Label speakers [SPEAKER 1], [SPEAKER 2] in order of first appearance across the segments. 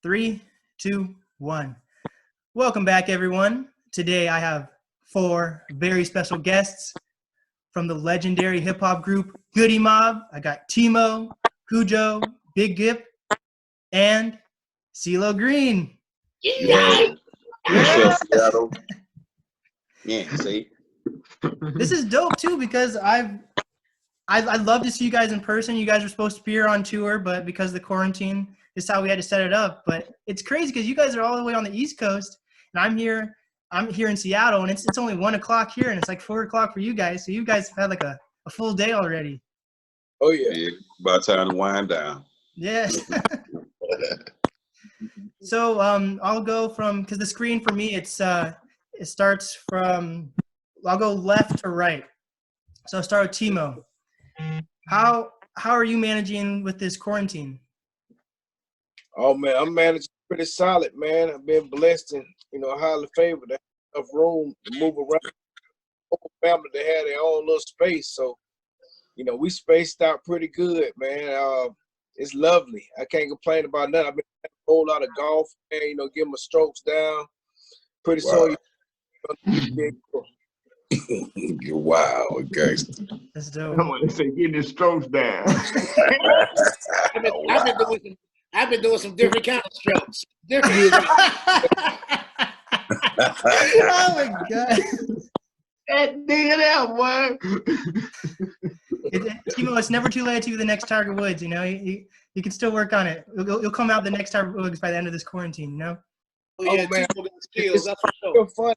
[SPEAKER 1] 3, 2, 1. Welcome back, everyone. Today I have 4 very special guests from the legendary hip-hop group Goodie Mob. I got Timo, Khujo, Big Gipp, and Ceelo Green.
[SPEAKER 2] Yeah. What's up, Seattle? Yeah, see?
[SPEAKER 1] This is dope, too, because I'd love to see you guys in person. You guys were supposed to be here on tour, but because of the quarantine, this is how we had to set it up. But it's crazy because you guys are all the way on the East Coast, and I'm here in Seattle, and it's only 1 o'clock here, and it's like 4 o'clock for you guys. So you guys have had like a full day already.
[SPEAKER 2] Oh, yeah. About time to wind down.
[SPEAKER 1] Yes. So I'll go from, because the screen for me, it starts from, I'll go left to right. So I'll start with Timo. How are you managing with this quarantine?
[SPEAKER 3] Oh man, I'm managing pretty solid, man. I've been blessed and highly favored. I have enough room to move around. The whole family, they had their own little space, so we spaced out pretty good, man. It's lovely. I can't complain about nothing. I've been playing a whole lot of golf, man. Getting my strokes down. Pretty soon,
[SPEAKER 2] Wow, okay.
[SPEAKER 1] That's dope.
[SPEAKER 4] Come on, they say getting his strokes down.
[SPEAKER 5] I've been doing some different kind of strokes.
[SPEAKER 1] Oh my God.
[SPEAKER 4] That DNL, boy.
[SPEAKER 1] Timo, it's never too late to be the next Tiger Woods. You can still work on it. You'll come out the next Tiger Woods by the end of this quarantine.
[SPEAKER 3] Oh yeah, man.
[SPEAKER 5] Skills, that's for sure.
[SPEAKER 3] It's fun.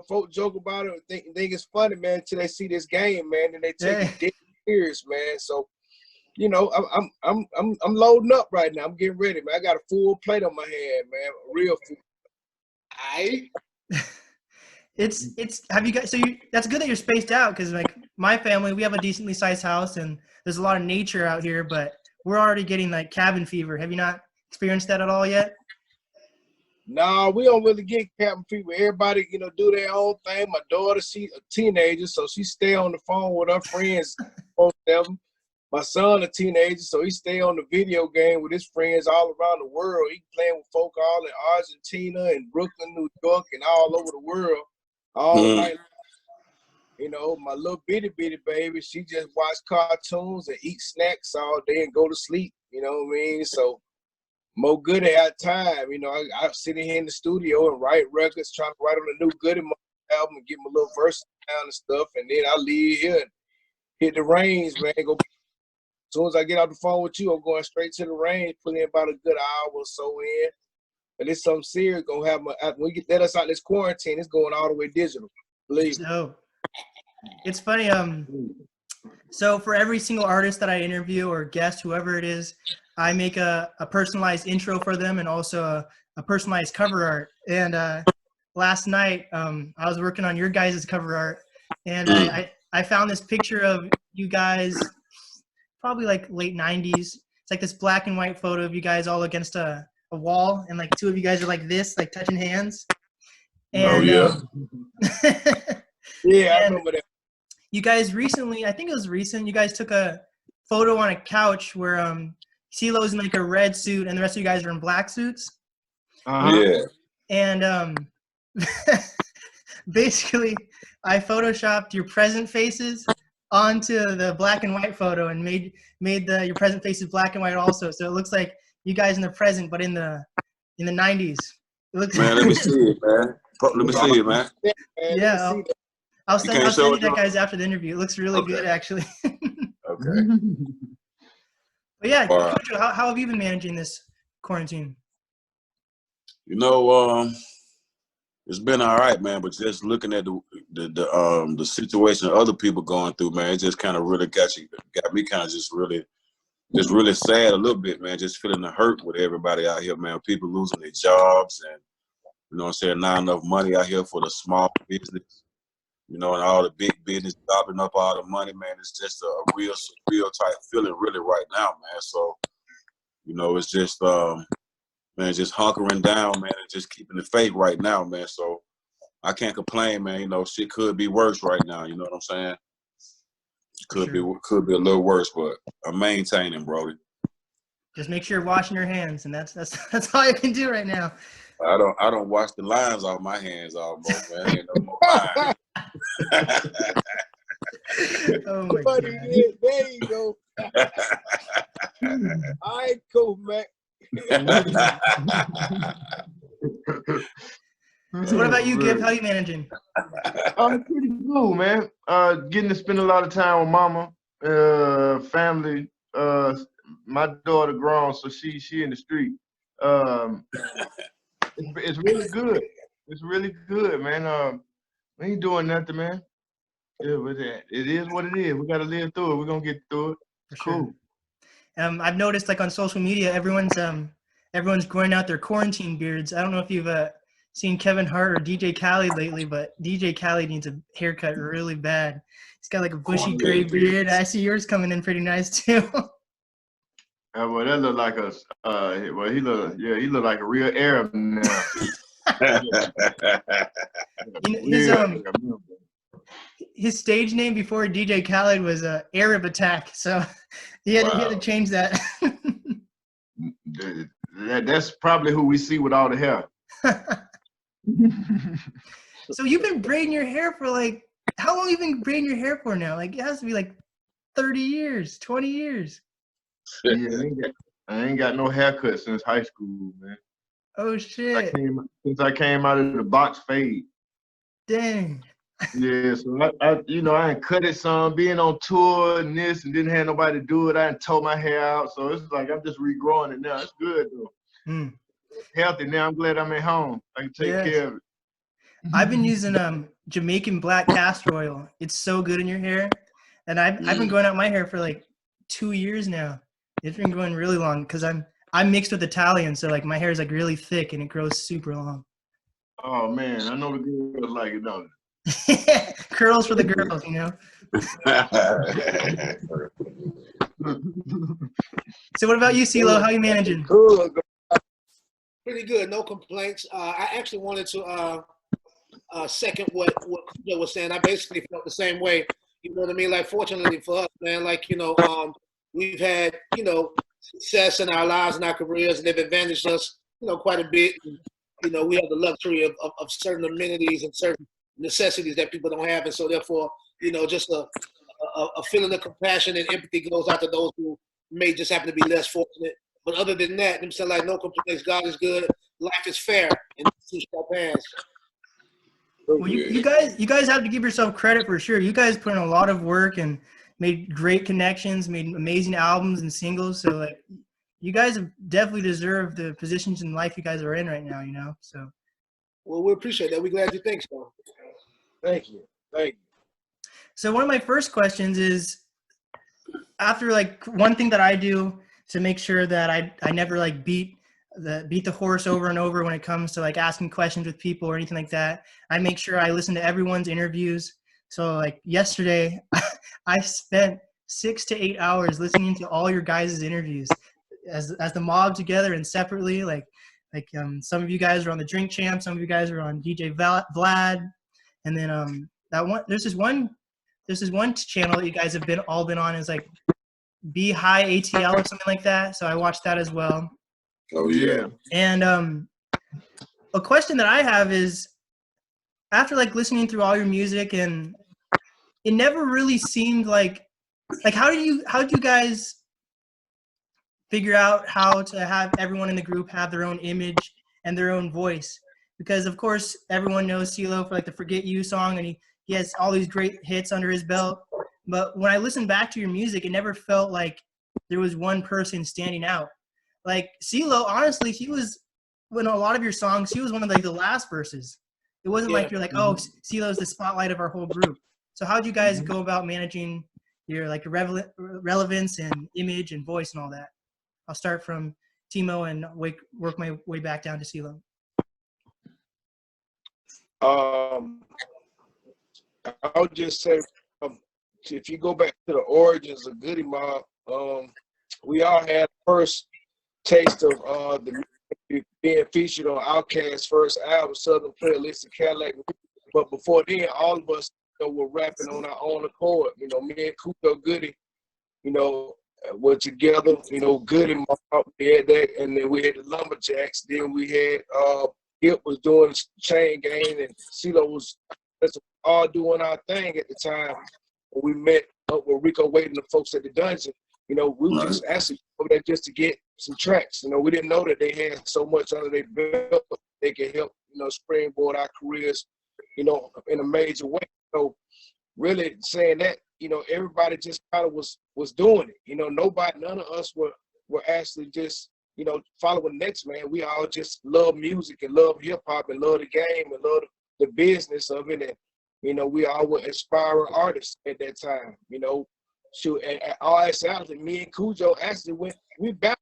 [SPEAKER 3] Folks joke about it and think it's funny, man, until they see this game, man, and they take it dead serious, man. So, I'm loading up right now. I'm getting ready, man. I got a full plate on my hand, man. A real full.
[SPEAKER 1] Have you guys? That's good that you're spaced out, because like my family, we have a decently sized house and there's a lot of nature out here, but we're already getting like cabin fever. Have you not experienced that at all yet?
[SPEAKER 3] No, we don't really get cabin fever. Everybody, do their own thing. My daughter, she's a teenager, so she stay on the phone with her friends. Most of them. My son, a teenager, so he stay on the video game with his friends all around the world. He playing with folk all in Argentina and Brooklyn, New York, and all over the world. All night. My little bitty baby, she just watch cartoons and eat snacks all day and go to sleep. You know what I mean? So Mo Goodie had time. I sit in here in the studio and write records, trying to write on a new Goodie Mob album and get my little verses down and stuff. And then I leave here and hit the range, man. As soon as I get off the phone with you, I'm going straight to the range, put in about a good hour or so in. But it's something serious gonna happen. When we let us out this quarantine, it's going all the way digital. Believe me.
[SPEAKER 1] So it's funny. So for every single artist that I interview or guest, whoever it is, I make a personalized intro for them and also a personalized cover art. And last night, I was working on your guys' cover art, and I found this picture of you guys, probably like late 90s. It's like this black and white photo of you guys all against a wall, and like 2 of you guys are like this, like touching hands. And,
[SPEAKER 3] yeah, I remember that.
[SPEAKER 1] You guys recently, I think it was recent, you guys took a photo on a couch where Ceelo's in like a red suit and the rest of you guys are in black suits.
[SPEAKER 2] Yeah.
[SPEAKER 1] And basically, I photoshopped your present faces onto the black and white photo and made your present faces black and white also. So it looks like you guys in the present, but in the 90s. It looks
[SPEAKER 2] Man, let me see it, man. Let me see it, man.
[SPEAKER 1] Yeah, I'll send you that, guys, after the interview. It looks really good, actually.
[SPEAKER 2] Okay.
[SPEAKER 1] But yeah, Khujo, how have you been managing this quarantine?
[SPEAKER 2] It's been all right, man. But just looking at the situation other people going through, man, it just kind of really got me kind of just really sad a little bit, man. Just feeling the hurt with everybody out here, man. People losing their jobs and not enough money out here for the small business. And all the big business gobbling up all the money, man. It's just a real type feeling really right now, man. So, it's just, man, just hunkering down, man, and just keeping the faith right now, man. So I can't complain, man. Shit could be worse right now. You know what I'm saying? Could be a little worse, but I'm maintaining, Brody.
[SPEAKER 1] Just make sure you're washing your hands, and that's all I can do right now.
[SPEAKER 2] I don't wash the lines off my hands almost, man. Ain't no more lines.
[SPEAKER 1] Oh my
[SPEAKER 3] Buddy,
[SPEAKER 1] god.
[SPEAKER 3] yeah, there you go. All right, cool, man.
[SPEAKER 1] So what about you, Gibb? How you managing?
[SPEAKER 4] I'm pretty cool, man. Getting to spend a lot of time with mama, family. My daughter grown, so she in the street. It's really good. It's really good, man. We ain't doing nothing, man. Yeah, but it is what it is. We gotta live through it. We're gonna get through it.
[SPEAKER 1] For
[SPEAKER 4] Cool.
[SPEAKER 1] sure. I've noticed like on social media, everyone's growing out their quarantine beards. I don't know if you've seen Kevin Hart or DJ Khaled lately, but DJ Khaled needs a haircut really bad. He's got like a bushy gray beard. I see yours coming in pretty nice too.
[SPEAKER 4] Well, that look like he look like a real Arab now.
[SPEAKER 1] His stage name before DJ Khaled was Arab Attack, so he had to change that.
[SPEAKER 4] That's probably who we see with all the hair.
[SPEAKER 1] So you've been braiding your hair for like, how long have you been braiding your hair for now? Like it has to be like 30 years, 20 years.
[SPEAKER 4] Yeah, I ain't got no haircut since high school, man.
[SPEAKER 1] Oh shit.
[SPEAKER 4] Since I came out of the box fade.
[SPEAKER 1] Dang.
[SPEAKER 4] Yeah, so I ain't cut it some, being on tour and this, and didn't have nobody to do it. I didn't tow my hair out, so it's like I'm just regrowing it now. It's good though. Healthy now. I'm glad I'm at home. I can take care of it.
[SPEAKER 1] I've been using Jamaican black castor oil. It's so good in your hair, and I've been growing out my hair for like 2 years now. It's been growing really long because I'm mixed with Italian, so like my hair is like really thick and it grows super long.
[SPEAKER 4] Oh man, I know the girls like it, don't
[SPEAKER 1] Curls for the girls, you know. So what about you, Ceelo? How you managing?
[SPEAKER 5] Pretty good, no complaints. I actually wanted to second what Khujo was saying. I basically felt the same way. You know what I mean? Like, fortunately for us, man, like, we've had, success in our lives and our careers, and they've advantaged us, quite a bit. And, we have the luxury of certain amenities and certain necessities that people don't have. And so therefore, just a feeling of compassion and empathy goes out to those who may just happen to be less fortunate. But other than that, I'm saying, like, no complaints. God is good. Life is fair. And this shall pass.
[SPEAKER 1] Well, you guys have to give yourself credit for sure. You guys put in a lot of work and made great connections, made amazing albums and singles. So like, you guys have definitely deserved the positions in life you guys are in right now. So.
[SPEAKER 5] Well, we appreciate that. We're glad you think so.
[SPEAKER 3] Thank you.
[SPEAKER 1] So one of my first questions is, after like one thing that I do to make sure that I never like beat the horse over and over when it comes to like asking questions with people or anything like that, I make sure I listen to everyone's interviews. So like yesterday, I spent 6 to 8 hours listening to all your guys' interviews as the mob together and separately. Like some of you guys are on the Drink Champ, some of you guys are on DJ Vlad, and then there's this one channel that you guys have all been on, is like Be High ATL or something like that. So I watched that as well.
[SPEAKER 2] Oh yeah.
[SPEAKER 1] And a question that I have is, after like listening through all your music, and it never really seemed like how did you guys figure out how to have everyone in the group have their own image and their own voice? Because of course everyone knows Ceelo for like the Forget You song, and he has all these great hits under his belt. But when I listened back to your music, it never felt like there was one person standing out. Like Ceelo, honestly, when a lot of your songs, he was one of like the last verses. It wasn't like you're like, oh, Ceelo's the spotlight of our whole group. So how did you guys go about managing your like relevance and image and voice and all that? I'll start from Timo and work my way back down to Ceelo.
[SPEAKER 3] I'll just say, if you go back to the origins of Goodie Mob, we all had first taste of the music being featured on Outkast's first album, Southern Playlist of Cadillac. But before then, all of us were rapping on our own accord. Me and Khujo Goodie, were together. You know, Goodie Mob, we had that, and then we had the Lumberjacks. Then we had Gipp was doing Chain Gang, and Ceelo was all doing our thing at the time. When we met up with Rico Wade and the folks at the dungeon, you know, we were just actually over there just to get some tracks. You know, we didn't know that they had so much under their belt they could help, you know, springboard our careers, you know, in a major way. So really saying that, you know, everybody just kind of was doing it. You know, none of us were actually just, you know, following next man. We all just love music and love hip hop and love the game and love the business of it. And, you know, we all were aspiring artists at that time, you know. Shoot, and all that sounds like me and Khujo actually we back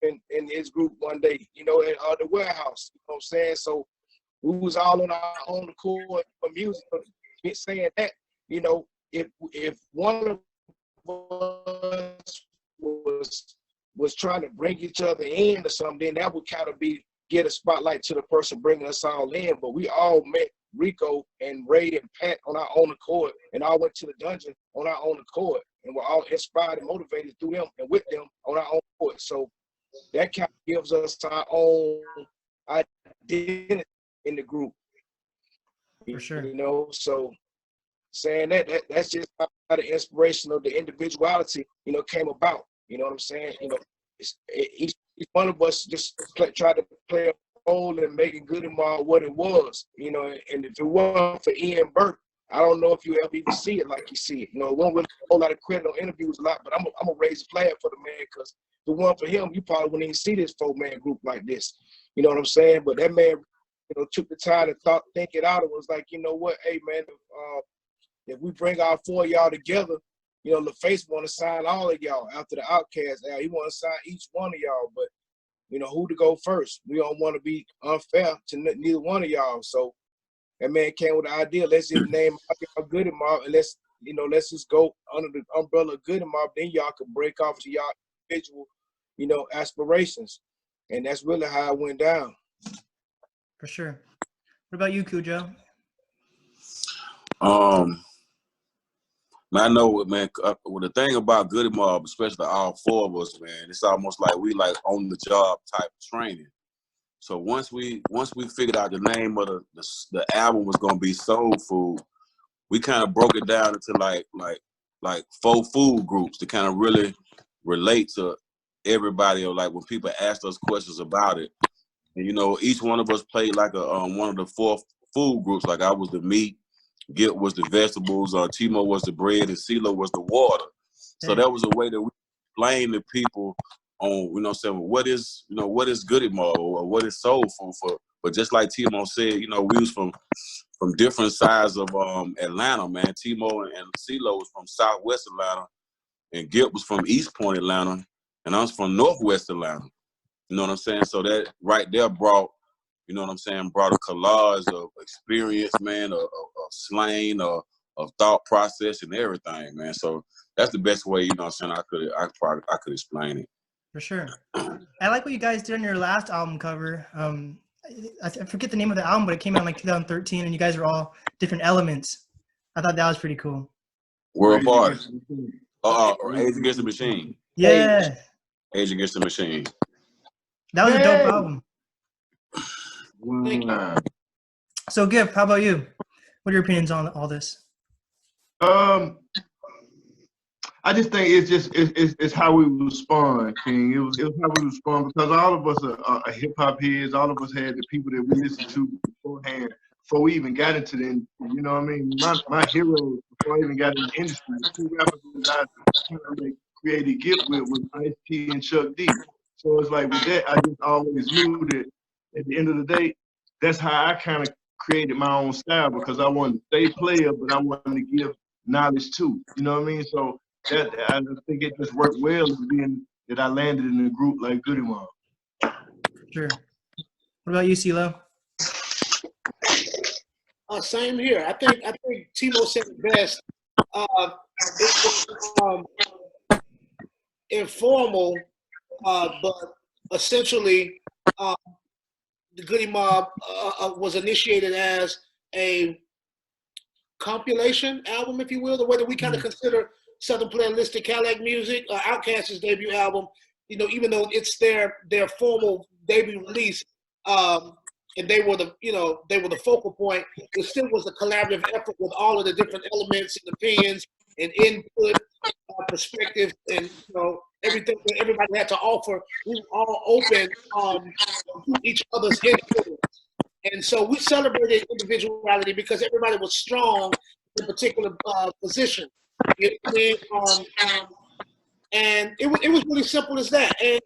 [SPEAKER 3] in his group one day, you know, at the warehouse. You know what I'm saying? So we was all on our own accord for music. But saying that, you know, if one of us was trying to bring each other in or something, then that would kind of get a spotlight to the person bringing us all in. But we all met Rico and Ray and Pat on our own accord, and all went to the dungeon on our own accord, and we're all inspired and motivated through them and with them on our own accord. So that kind of gives us our own identity in the group.
[SPEAKER 1] For sure.
[SPEAKER 3] You know, so saying that's just how the inspiration of the individuality, you know, came about. You know what I'm saying? You know, each one of us just tried to play a role in making Goodie Mob what it was. You know, and if it wasn't for Ian Burke, I don't know if you ever even see it like you see it. You know, it won't really a whole lot of credit on interviews a lot, but I'm gonna raise a flag for the man, because the one for him, you probably wouldn't even see this 4-man group like this. You know what I'm saying? But that man, you know, took the time to think it out. It was like, you know what, hey man, if we bring our 4 of y'all together, you know, LaFace want to sign all of y'all after the Outcast. He want to sign each one of y'all, but you know, who to go first? We don't want to be unfair to neither one of y'all. So that man came with the idea, let's just name our Goodie Mob, and let's just go under the umbrella of Goodie Mob. Then y'all can break off to y'all individual, you know, aspirations. And that's really how it went down.
[SPEAKER 1] For sure. What about you, Khujo?
[SPEAKER 2] Man, I know, man. Well, the thing about Goodie Mob, especially all 4 of us, man, it's almost like we like on the job type training. So once we figured out the name of the album was gonna be Soul Food, we kind of broke it down into like 4 food groups to kind of really relate to everybody, or like when people asked us questions about it. And you know, each one of us played like a one of the 4 food groups. Like I was the meat, Gipp was the vegetables, Timo was the bread, and Ceelo was the water. So that was a way that we explained to people on, you know, saying what is Goodie Mob or what is soul food for. But just like Timo said, you know, we was from different sides of Atlanta, man. Timo and Ceelo was from Southwest Atlanta, and Gipp was from East Point, Atlanta, and I was from Northwest Atlanta. You know what I'm saying? So that right there brought, you know what I'm saying, brought a collage of experience, man, of slang, of thought process and everything, man. So that's the best way, you know what I'm saying, I could explain it.
[SPEAKER 1] For sure. I like what you guys did on your last album cover. I forget the name of the album, but it came out in like 2013, and you guys are all different elements. I thought that was pretty cool.
[SPEAKER 2] World Party. Age Against the Machine.
[SPEAKER 1] Yeah.
[SPEAKER 2] Age Against the Machine.
[SPEAKER 1] That was a dope album.
[SPEAKER 4] Wow.
[SPEAKER 1] So, Gipp, how about you? What are your opinions on all this?
[SPEAKER 4] I just think it's how we respond, King. It was how we respond, because all of us are hip hop heads. All of us had the people that we listened to beforehand, before we even got into the industry. You know what I mean? My heroes before I even got in the industry, the 2 rappers that I created Gipp with was Ice-T and Chuck D. So it's like with that, I just always knew that at the end of the day, that's how I kind of created my own style, because I wanted to stay player, but I wanted to give knowledge too. You know what I mean? So that I think it just worked well, being that I landed in a group like Goodie Mob.
[SPEAKER 1] Sure. What about you, Ceelo?
[SPEAKER 5] Same here. I think Timo said it best. Informal, but essentially, the Goodie Mob was initiated as a compilation album, if you will, the way that we kind of consider Southern Playalistic Cadillac Music, Outkast's debut album. You know, even though it's their formal debut release, and they were the focal point, it still was a collaborative effort with all of the different elements and opinions and input, perspectives, and everything that everybody had to offer. We were all open to each other's influence. And so we celebrated individuality because everybody was strong in a particular position. You know what I mean? And it was really simple as that. And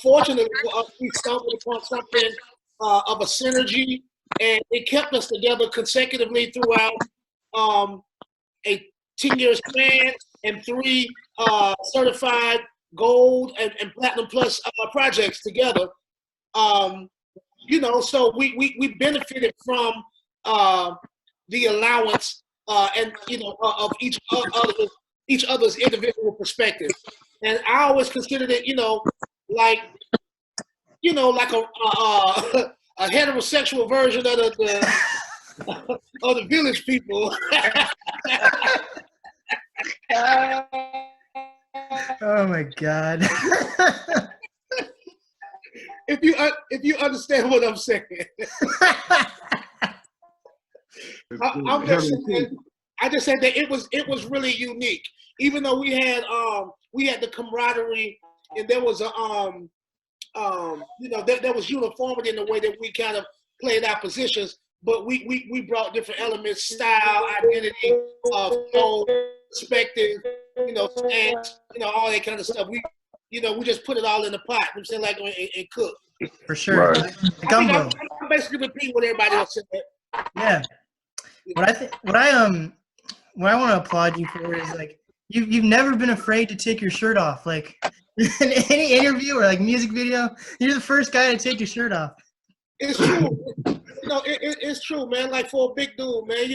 [SPEAKER 5] fortunately for us, we stumbled upon something of a synergy, and it kept us together consecutively throughout a 10-year span and 3 certified gold and platinum plus projects together. So we benefited from the allowance and of each other's individual perspective. And I always considered it, like a heterosexual version of the Village People.
[SPEAKER 1] Oh my God.
[SPEAKER 5] If you understand what I'm saying. I just said that it was really unique. Even though we had the camaraderie, and there was there was uniformity in the way that we kind of played our positions, but we brought different elements, style, identity, flow, perspective, and all that kind of stuff. We just put it all in the pot. I'm saying, like, and cook.
[SPEAKER 1] For sure.
[SPEAKER 2] Right.
[SPEAKER 1] Gumbo.
[SPEAKER 5] I'm basically repeating what everybody else said.
[SPEAKER 1] Yeah. What I want to applaud you for is, like, you've never been afraid to take your shirt off. Like, in any interview or like music video, you're the first guy to take your shirt off.
[SPEAKER 5] It's true. It's true, man. Like, for a big dude, man.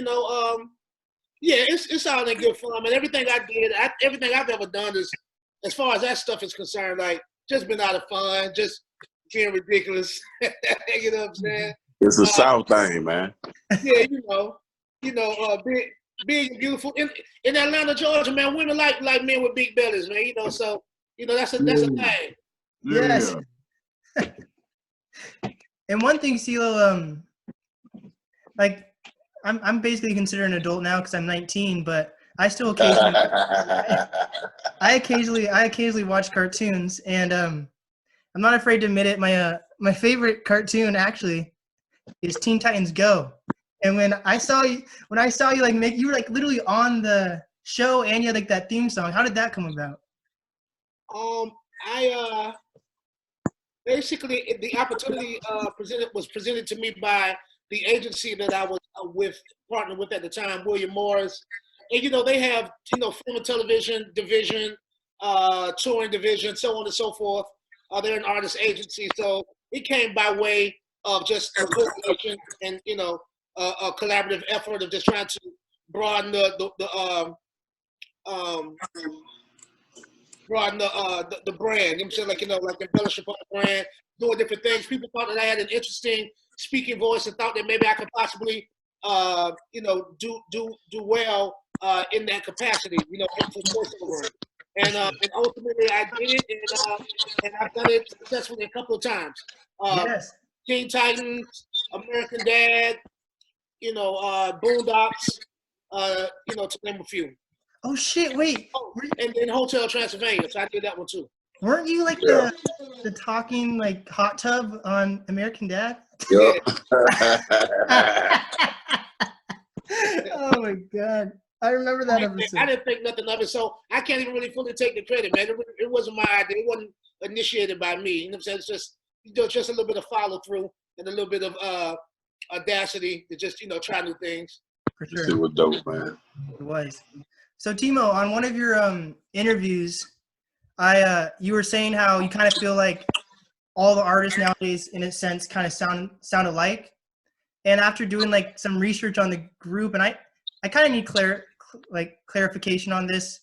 [SPEAKER 5] Yeah, it's all in good fun, man. Everything I did, everything I've ever done is, as far as that stuff is concerned, like, just been out of fun, just being ridiculous. You know what I'm saying?
[SPEAKER 2] It's a South thing, man.
[SPEAKER 5] Yeah, being beautiful in Atlanta, Georgia, man. Women like men with big bellies, man. So that's a thing.
[SPEAKER 1] Yes. And one thing, Ceelo, like, I'm basically considered an adult now because I'm 19, but I still occasionally I occasionally watch cartoons, and I'm not afraid to admit it. My favorite cartoon actually is Teen Titans Go. And when I saw you like you were like literally on the show, and you had like that theme song. How did that come about?
[SPEAKER 5] I basically, the opportunity was presented to me by the agency that I was partnered with at the time, William Morris. And they have film and television division, touring division, so on and so forth. They're an artist agency, so it came by way of just a coordination and a collaborative effort of just trying to broaden the brand. I'm saying, like embellish upon the brand, doing different things. People thought that I had an interesting speaking voice and thought that maybe I could possibly do well in that capacity, for voiceover. And ultimately I did it, and I've done it successfully a couple of times.
[SPEAKER 1] Yes.
[SPEAKER 5] Teen Titans, American Dad, Boondocks, to name a few.
[SPEAKER 1] Oh shit! Wait.
[SPEAKER 5] And then Hotel Transylvania, so I did that one too.
[SPEAKER 1] Weren't you like the talking like hot tub on American Dad?
[SPEAKER 2] Yeah.
[SPEAKER 1] Oh my God. I remember that episode.
[SPEAKER 5] I didn't think nothing of it, so I can't even really fully take the credit, man. It wasn't my idea. It wasn't initiated by me. You know what I'm saying? It's just a little bit of follow through and a little bit of audacity to just try new things.
[SPEAKER 1] For sure.
[SPEAKER 2] It was dope, man.
[SPEAKER 1] It was. So Timo, on one of your interviews, you were saying how you kind of feel like all the artists nowadays, in a sense, kind of sound alike. And after doing like some research on the group, and I kind of need clarification on this.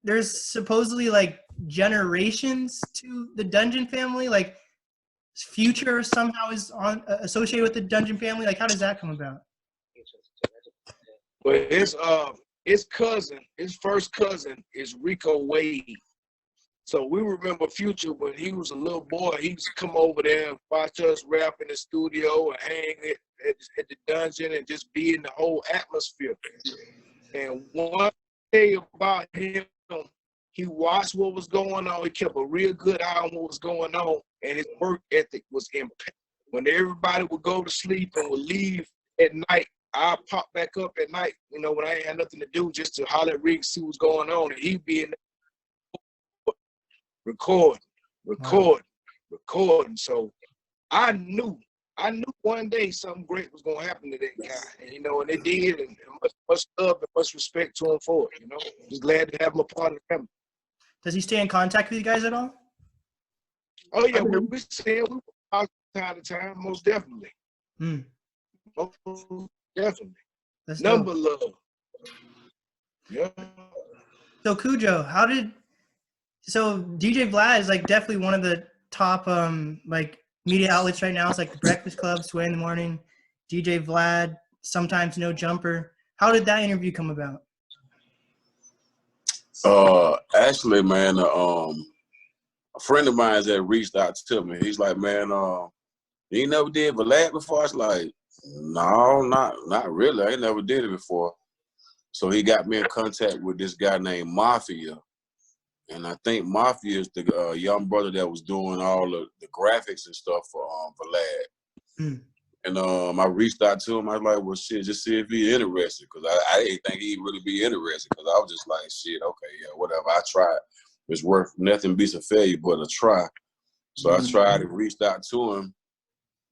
[SPEAKER 1] There's supposedly like generations to the Dungeon family, like Future somehow is associated with the Dungeon family. Like, how does that come about?
[SPEAKER 3] But it's his first cousin is Rico Wade. So we remember Future when he was a little boy. He used to come over there and watch us rap in the studio and hang at the dungeon and just be in the whole atmosphere. And one thing about him, he watched what was going on. He kept a real good eye on what was going on, and his work ethic was impeccable. When everybody would go to sleep and would leave at night, I'd pop back up at night, you know, when I ain't had nothing to do, just to holler at Rick, see what's going on, and he'd be in there recording. So I knew one day something great was gonna happen to that guy, and you know, and it did, and much love and much respect to him for it. You know, just glad to have him a part of the family.
[SPEAKER 1] Does he stay in contact with you guys at all?
[SPEAKER 3] Oh yeah, we say we out time to time, most definitely. Most definitely.
[SPEAKER 1] That's
[SPEAKER 3] Number
[SPEAKER 1] dope.
[SPEAKER 3] love. Yeah.
[SPEAKER 1] So Khujo, so DJ Vlad is like definitely one of the top like media outlets right now. It's like the Breakfast Club, Sway in the Morning, DJ Vlad, sometimes No Jumper. How did that interview come about?
[SPEAKER 2] Actually, man, a friend of mine that reached out to me. He's like, man, you ain't never did Vlad before? I was like, no, not really. I ain't never did it before. So he got me in contact with this guy named Mafia. And I think Mafia is the young brother that was doing all the graphics and stuff for Vlad. And I reached out to him. I was like, well, shit, just see if he's interested. Because I didn't think he'd really be interested. Because I was just like, shit, okay, yeah, whatever. I tried. It's worth nothing beats a failure but a try. So I tried and reached out to him.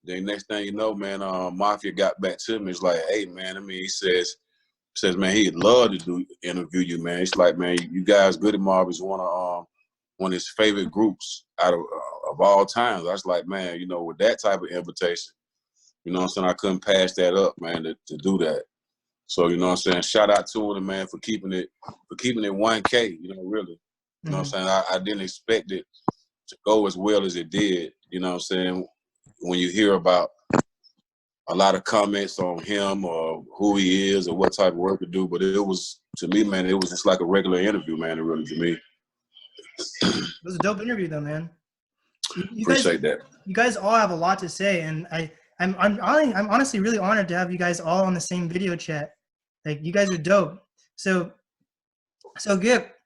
[SPEAKER 2] Then next thing you know, man, Mafia got back to me. It's like, hey, man, I mean, he says, man, he'd love to interview you, man. It's like, man, you guys, Goodie Mob is one of his favorite groups out of all times. I was like, man, you know, with that type of invitation, you know what I'm saying, I couldn't pass that up, man, to do that. So, you know what I'm saying, shout out to him, man, for keeping it 1K, you know, really. You know what I'm saying? I didn't expect it to go as well as it did, you know what I'm saying, when you hear about a lot of comments on him or who he is or what type of work to do, but it was, to me, man, it was just like a regular interview, man, really, to me.
[SPEAKER 1] It was a dope interview, though, man.
[SPEAKER 2] Appreciate that.
[SPEAKER 1] You guys all have a lot to say, and I'm honestly really honored to have you guys all on the same video chat. Like, you guys are dope. So Gipp,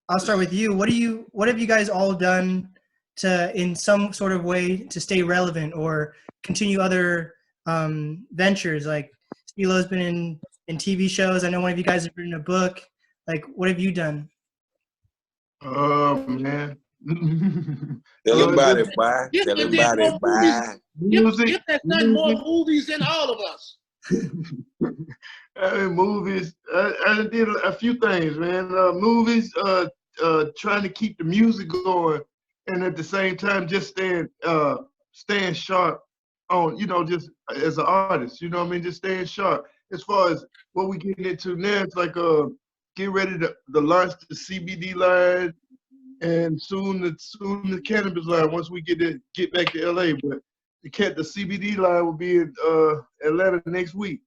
[SPEAKER 1] I'll start with you. What have you guys all done to, in some sort of way, to stay relevant or continue other ventures? Like, Ceelo's been in TV shows. I know one of you guys has written a book. Like, what have you done?
[SPEAKER 4] Man.
[SPEAKER 2] Tell everybody bye. Tell everybody bye.
[SPEAKER 5] Gipp has done more movies than all of us.
[SPEAKER 4] Movies. I did a few things, man. Movies. Trying to keep the music going, and at the same time, just staying sharp on, you know, just as an artist. You know what I mean? Just staying sharp. As far as what we getting into now, it's like get ready to launch the CBD line, and soon the cannabis line once we get back to LA. But the CBD line will be in Atlanta next week.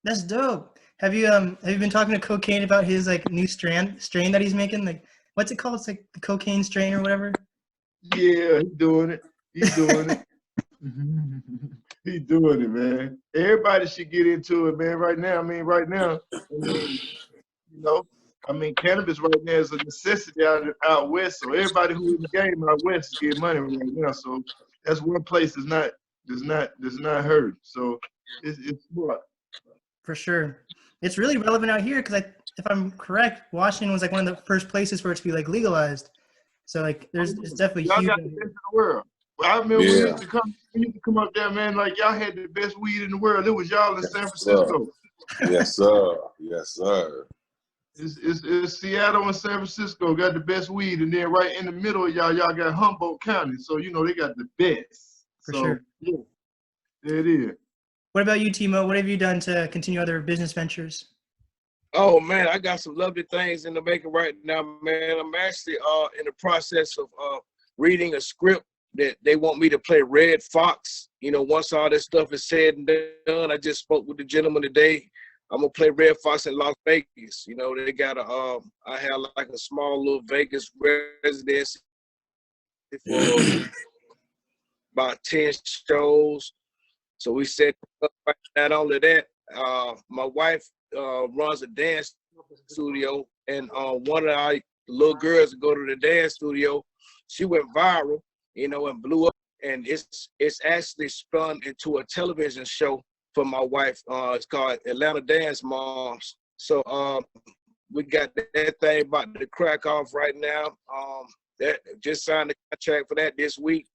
[SPEAKER 1] That's dope. Have you been talking to Cocaine about his like new strain that he's making? Like, what's it called? It's like the cocaine strain or whatever.
[SPEAKER 4] Yeah, he's doing it. He's doing it. He's doing it, man. Everybody should get into it, man. Right now, you know, cannabis right now is a necessity out west. So everybody who's in the game out west is getting money right now. So that's one place does not hurt. So it's smart.
[SPEAKER 1] For sure. It's really relevant out here because if I'm correct, Washington was like one of the first places for it to be like legalized. So like it's definitely
[SPEAKER 4] y'all
[SPEAKER 1] huge.
[SPEAKER 4] Got the best in the world. Well, I remember we used to come up there, man, like y'all had the best weed in the world. It was y'all in San Francisco.
[SPEAKER 2] Yes, sir. Yes, sir.
[SPEAKER 4] It's Seattle and San Francisco got the best weed, and then right in the middle of y'all got Humboldt County. So you know they got the best.
[SPEAKER 1] For sure.
[SPEAKER 4] Yeah, there it is.
[SPEAKER 1] What about you, Timo? What have you done to continue other business ventures?
[SPEAKER 3] Oh man, I got some lovely things in the making right now, man. I'm actually in the process of reading a script that they want me to play Red Fox. You know, once all this stuff is said and done, I just spoke with the gentleman today I'm gonna play Red Fox in Las Vegas. You know, they got I have like a small little Vegas residence for about 10 shows. So we set up. Not only that, my wife runs a dance studio, and one of our little girls that go to the dance studio, she went viral, you know, and blew up. And it's actually spun into a television show for my wife. It's called Atlanta Dance Moms. So we got that thing about to crack off right now. That just signed the contract for that this week.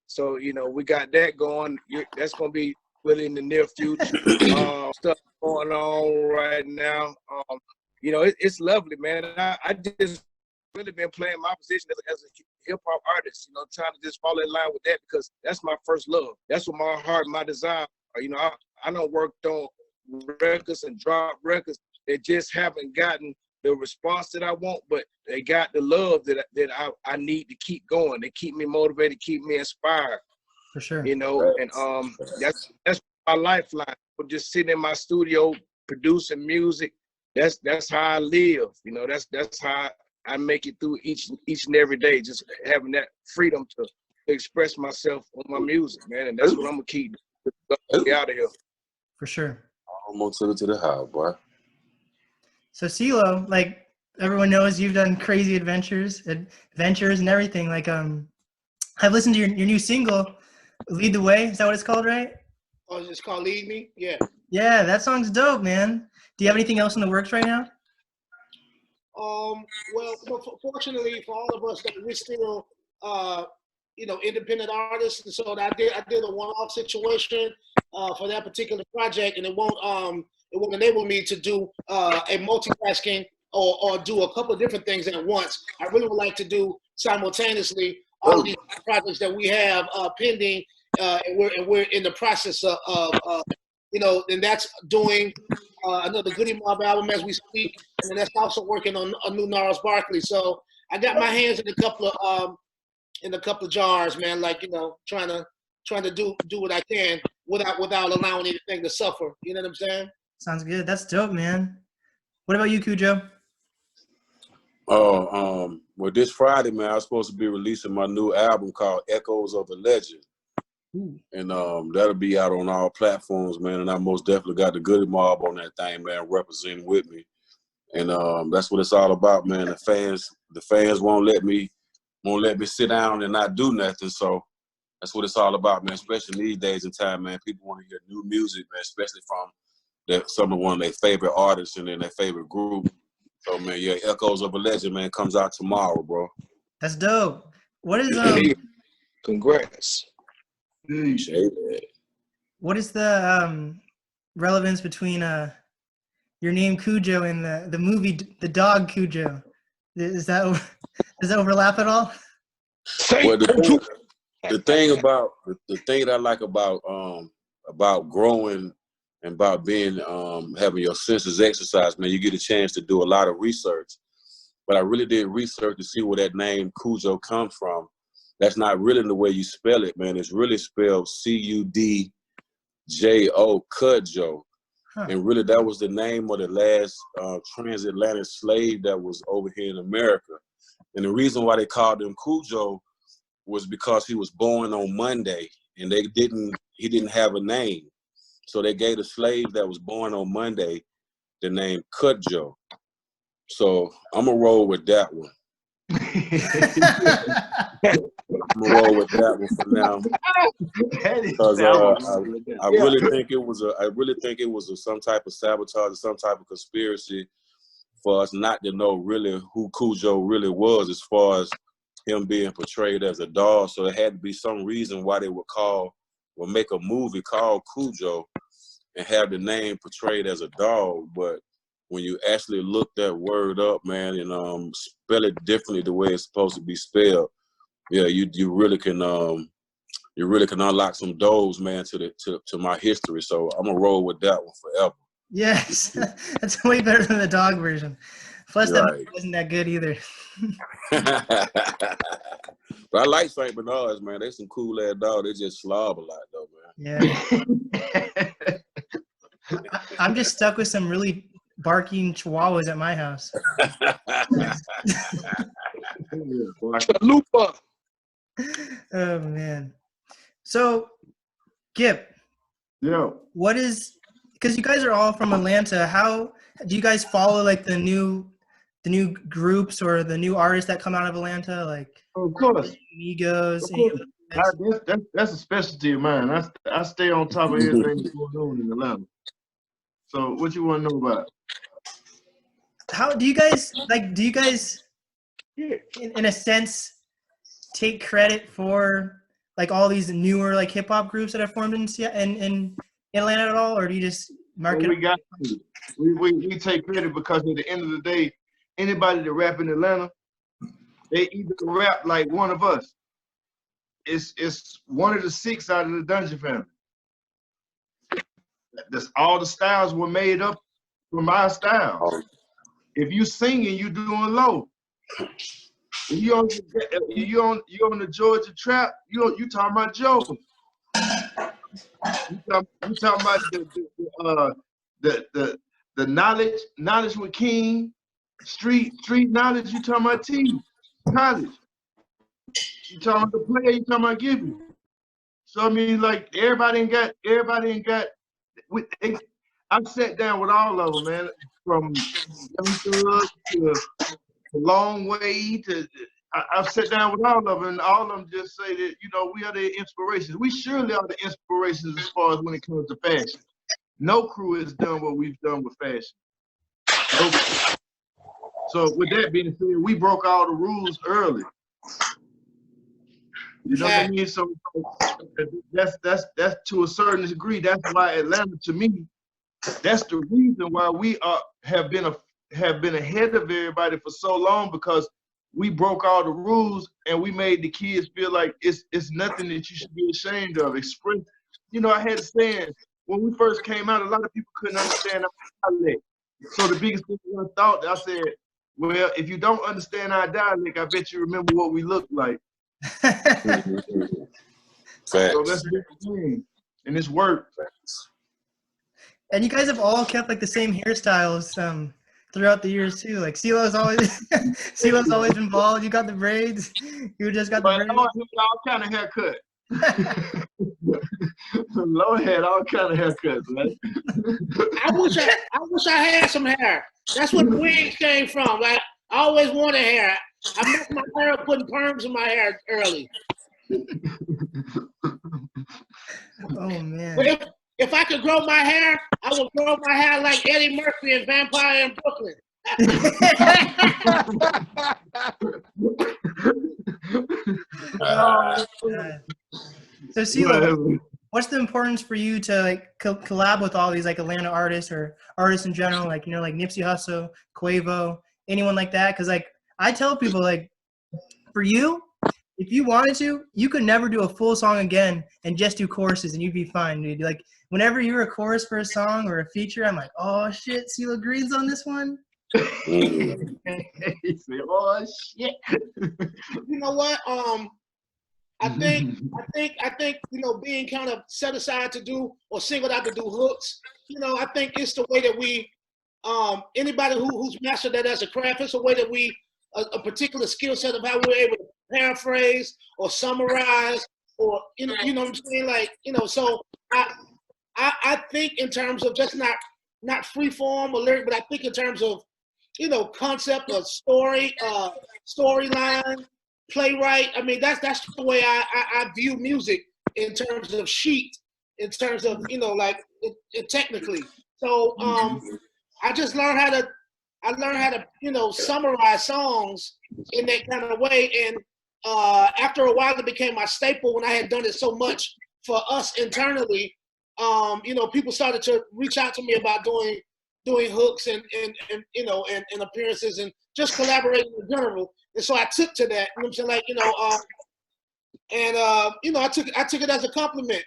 [SPEAKER 3] So, you know, we got that going. That's going to be really in the near future. Stuff going on right now. You know, it's lovely, man. I just really been playing my position as a hip-hop artist, you know, trying to just fall in line with that because that's my first love. That's what my heart, my desire are. You know, I don't worked on records and drop records that just haven't gotten the response that I want, but they got the love that I need to keep going. They keep me motivated, keep me inspired.
[SPEAKER 1] For sure.
[SPEAKER 3] You know, and that's my lifeline. Just sitting in my studio producing music. That's how I live. You know, that's how I make it through each and every day. Just having that freedom to express myself on my music, man. And that's what I'm gonna keep out of here.
[SPEAKER 1] For sure.
[SPEAKER 2] Almost took it to the house, boy.
[SPEAKER 1] So Ceelo, like everyone knows, you've done crazy adventures and everything. Like I've listened to your new single, "Lead the Way." Is that what it's called, right?
[SPEAKER 5] Oh, it's called "Lead Me." Yeah.
[SPEAKER 1] Yeah, that song's dope, man. Do you have anything else in the works right now?
[SPEAKER 5] Well, fortunately for all of us, that we're still, you know, independent artists, and so I did a one-off situation for that particular project, and it won't enable me to do a multitasking or do a couple of different things at once. I really would like to do simultaneously all of these projects that we have pending, and we're in the process of you know, and that's doing another Goodie Mob album as we speak, and then that's also working on a new Gnarls Barkley. So I got my hands in a couple of jars, man. Like, you know, trying to do what I can without allowing anything to suffer. You know what I'm saying?
[SPEAKER 1] Sounds good. That's dope, man. What about you, Khujo?
[SPEAKER 2] Well, this Friday, man, I was supposed to be releasing my new album called Echoes of a Legend.
[SPEAKER 1] Ooh.
[SPEAKER 2] And that'll be out on all platforms, man. And I most definitely got the Goodie Mob on that thing, man, representing with me. And that's what it's all about, man. The fans won't let me sit down and not do nothing. So that's what it's all about, man. Especially these days and time, man. People want to hear new music, man, especially from one of their favorite artists and then their favorite group. So, man, yeah, Echoes of a Legend, man, comes out tomorrow, bro.
[SPEAKER 1] That's dope. What is
[SPEAKER 3] Congrats.
[SPEAKER 1] What is the relevance between your name Khujo and the movie The Dog Khujo? Does that overlap at all?
[SPEAKER 2] Well, the thing that I like about growing and about being having your senses exercised, man, you get a chance to do a lot of research. But I really did research to see where that name Khujo comes from. That's not really the way you spell it, man. It's really spelled Cudjo, Khujo. Huh. And really that was the name of the last transatlantic slave that was over here in America. And the reason why they called him Khujo was because he was born on Monday and he didn't have a name. So they gave the slave that was born on Monday the name Khujo. So I'm gonna roll with that one. I'm gonna roll with that one for now. Because I really think it was some type of sabotage or some type of conspiracy for us not to know really who Khujo really was as far as him being portrayed as a dog. So it had to be some reason why they would make a movie called Khujo and have the name portrayed as a dog. But when you actually look that word up, man, and spell it differently the way it's supposed to be spelled, yeah, you really can unlock some doors, man, to my history. So I'm gonna roll with that one forever.
[SPEAKER 1] Yes, that's way better than the dog version. Plus, that movie wasn't that good either.
[SPEAKER 2] But I like St. Bernards, man. They some cool ass dogs. They just slob a lot, though, man.
[SPEAKER 1] Yeah. I'm just stuck with some really barking chihuahuas at my house.
[SPEAKER 3] Chalupa.
[SPEAKER 1] Oh man. So, Gipp,
[SPEAKER 4] Yeah.
[SPEAKER 1] what is, because you guys are all from Atlanta, how do you guys follow like the new groups or the new artists that come out of Atlanta, like
[SPEAKER 4] Of course.
[SPEAKER 1] Migos?
[SPEAKER 4] Of course. That's a specialty of mine. I stay on top of everything that's going on in Atlanta. So what you want to know about?
[SPEAKER 1] How do you guys in a sense take credit for like all these newer like hip hop groups that have formed in Atlanta at all, or do you just market?
[SPEAKER 4] We take credit because at the end of the day, anybody that rap in Atlanta, they either rap like one of us. It's one of the 6 out of the Dungeon family. All the styles were made up from our styles. If you singing, you doing low. If you on the Georgia trap, you talking about Joe. You talking about the knowledge with King, street knowledge. You talking about T, college. You talking about the player. You talking about Gippy. So I mean, like everybody ain't got. I've sat down with all of them, man, from Young Thug to Long Way to. I've sat down with all of them, and all of them just say that, you know, we are the inspirations. We surely are the inspirations as far as when it comes to fashion. No crew has done what we've done with fashion. No. So with that being said, we broke all the rules early. You know what I mean? So that's to a certain degree. That's why Atlanta, to me, that's the reason why we have been ahead of everybody for so long, because we broke all the rules and we made the kids feel like it's nothing that you should be ashamed of. Express, you know, I had a saying when we first came out, a lot of people couldn't understand our dialect. So the biggest thing I thought, I said, well, if you don't understand our dialect, I bet you remember what we look like. So that's the thing, and it's worked.
[SPEAKER 1] And you guys have all kept like the same hairstyles throughout the years too. Like Ceelo's always been bald. You got the braids. You just got the braids.
[SPEAKER 4] Lord had all kind of haircut. Lord had all kind of haircuts, man.
[SPEAKER 5] I wish I had some hair. That's where the wigs came from. Like, I always wanted hair. I messed my hair up putting perms in my hair early.
[SPEAKER 1] Oh man.
[SPEAKER 5] But if I could grow my hair, I would grow my hair like Eddie Murphy in Vampire in Brooklyn.
[SPEAKER 1] So Ceelo, what's the importance for you to like collab with all these like Atlanta artists or artists in general, like, you know, like Nipsey Hussle, Quavo, anyone like that? Because like I tell people, like, for you, if you wanted to, you could never do a full song again and just do choruses and you'd be fine, dude. Like whenever you're a chorus for a song or a feature, I'm like, oh shit, Ceelo Green's on this one.
[SPEAKER 4] Oh shit.
[SPEAKER 5] You know what? I think you know, being kind of set aside to do or singled out to do hooks, you know, I think it's the way that we anybody who's mastered that as a craft, it's a way that we a particular skill set of how we're able to paraphrase or summarize or you know what I'm saying, like, you know, so I think in terms of just not free form or lyric, but I think in terms of, you know, concept or story, storyline, playwright. I mean, that's the way I view music in terms of sheet, in terms of, you know, like it technically. So I just learned how to you know, summarize songs in that kind of way. And after a while, it became my staple when I had done it so much for us internally. You know, people started to reach out to me about doing hooks and you know, and appearances and just collaborating in general. And so I took to that, you know what I'm saying, like, you know, you know, I took it as a compliment,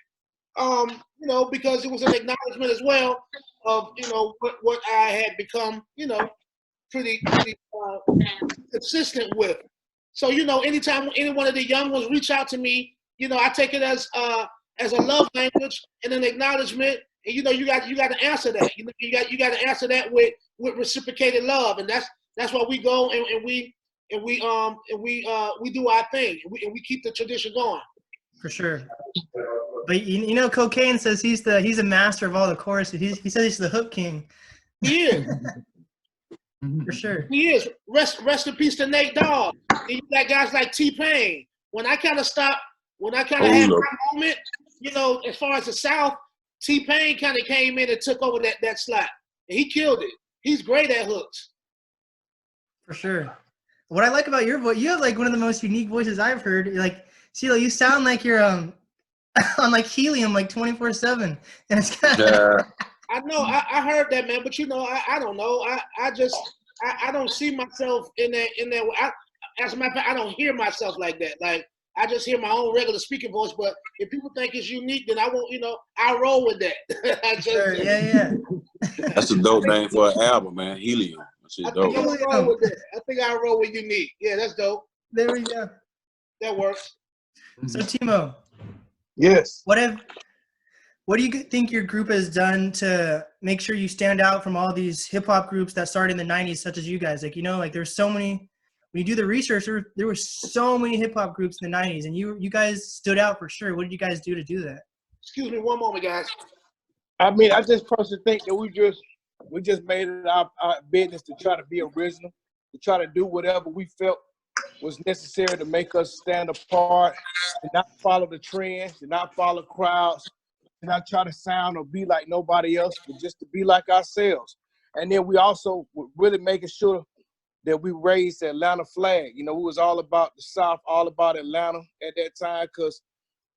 [SPEAKER 5] you know, because it was an acknowledgement as well of, you know, what I had become, you know, pretty consistent with. So, you know, anytime any one of the young ones reach out to me, you know, I take it as a love language and an acknowledgement and you know you got to answer that. You know, you got to answer that with reciprocated love, and that's why we go and we do our thing, and we keep the tradition going.
[SPEAKER 1] For sure. But you know, Cocaine says he's a master of all the choruses. He says he's the hook king.
[SPEAKER 5] He is.
[SPEAKER 1] For sure.
[SPEAKER 5] He is. Rest in peace to Nate Dogg. And you got guys like T-Pain. When I kind of had my moment, you know, as far as the South, T-Pain kind of came in and took over that slot. And he killed it. He's great at hooks.
[SPEAKER 1] For sure. What I like about your voice, you have like one of the most unique voices I've heard. You're like, Ceelo, you sound like you're on like helium like 24/7. And it's kind of
[SPEAKER 5] I know, I heard that, man, but you know, I don't know. I don't see myself in that. As a matter of fact, I don't hear myself like that. Like, I just hear my own regular speaking voice. But if people think it's unique, then I won't, you know, I roll with that.
[SPEAKER 1] sure. Yeah.
[SPEAKER 2] That's a dope name for an album, man. Helium.
[SPEAKER 5] I think I roll with that. I think I roll with unique. Yeah, that's dope.
[SPEAKER 1] There we go.
[SPEAKER 5] That works.
[SPEAKER 1] So Timo.
[SPEAKER 3] Yes.
[SPEAKER 1] What do you think your group has done to make sure you stand out from all these hip hop groups that started in the 90s, such as you guys? Like, you know, like there's so many, when you do the research, there were so many hip hop groups in the 90s, and you guys stood out for sure. What did you guys do to do that?
[SPEAKER 5] Excuse me one moment, guys.
[SPEAKER 3] I mean, I just personally think that we just made it our business to try to be original, to try to do whatever we felt was necessary to make us stand apart, to not follow the trends, to not follow crowds, to not try to sound or be like nobody else, but just to be like ourselves. And then we also were really making sure that we raised the Atlanta flag. You know, we was all about the South, all about Atlanta at that time, because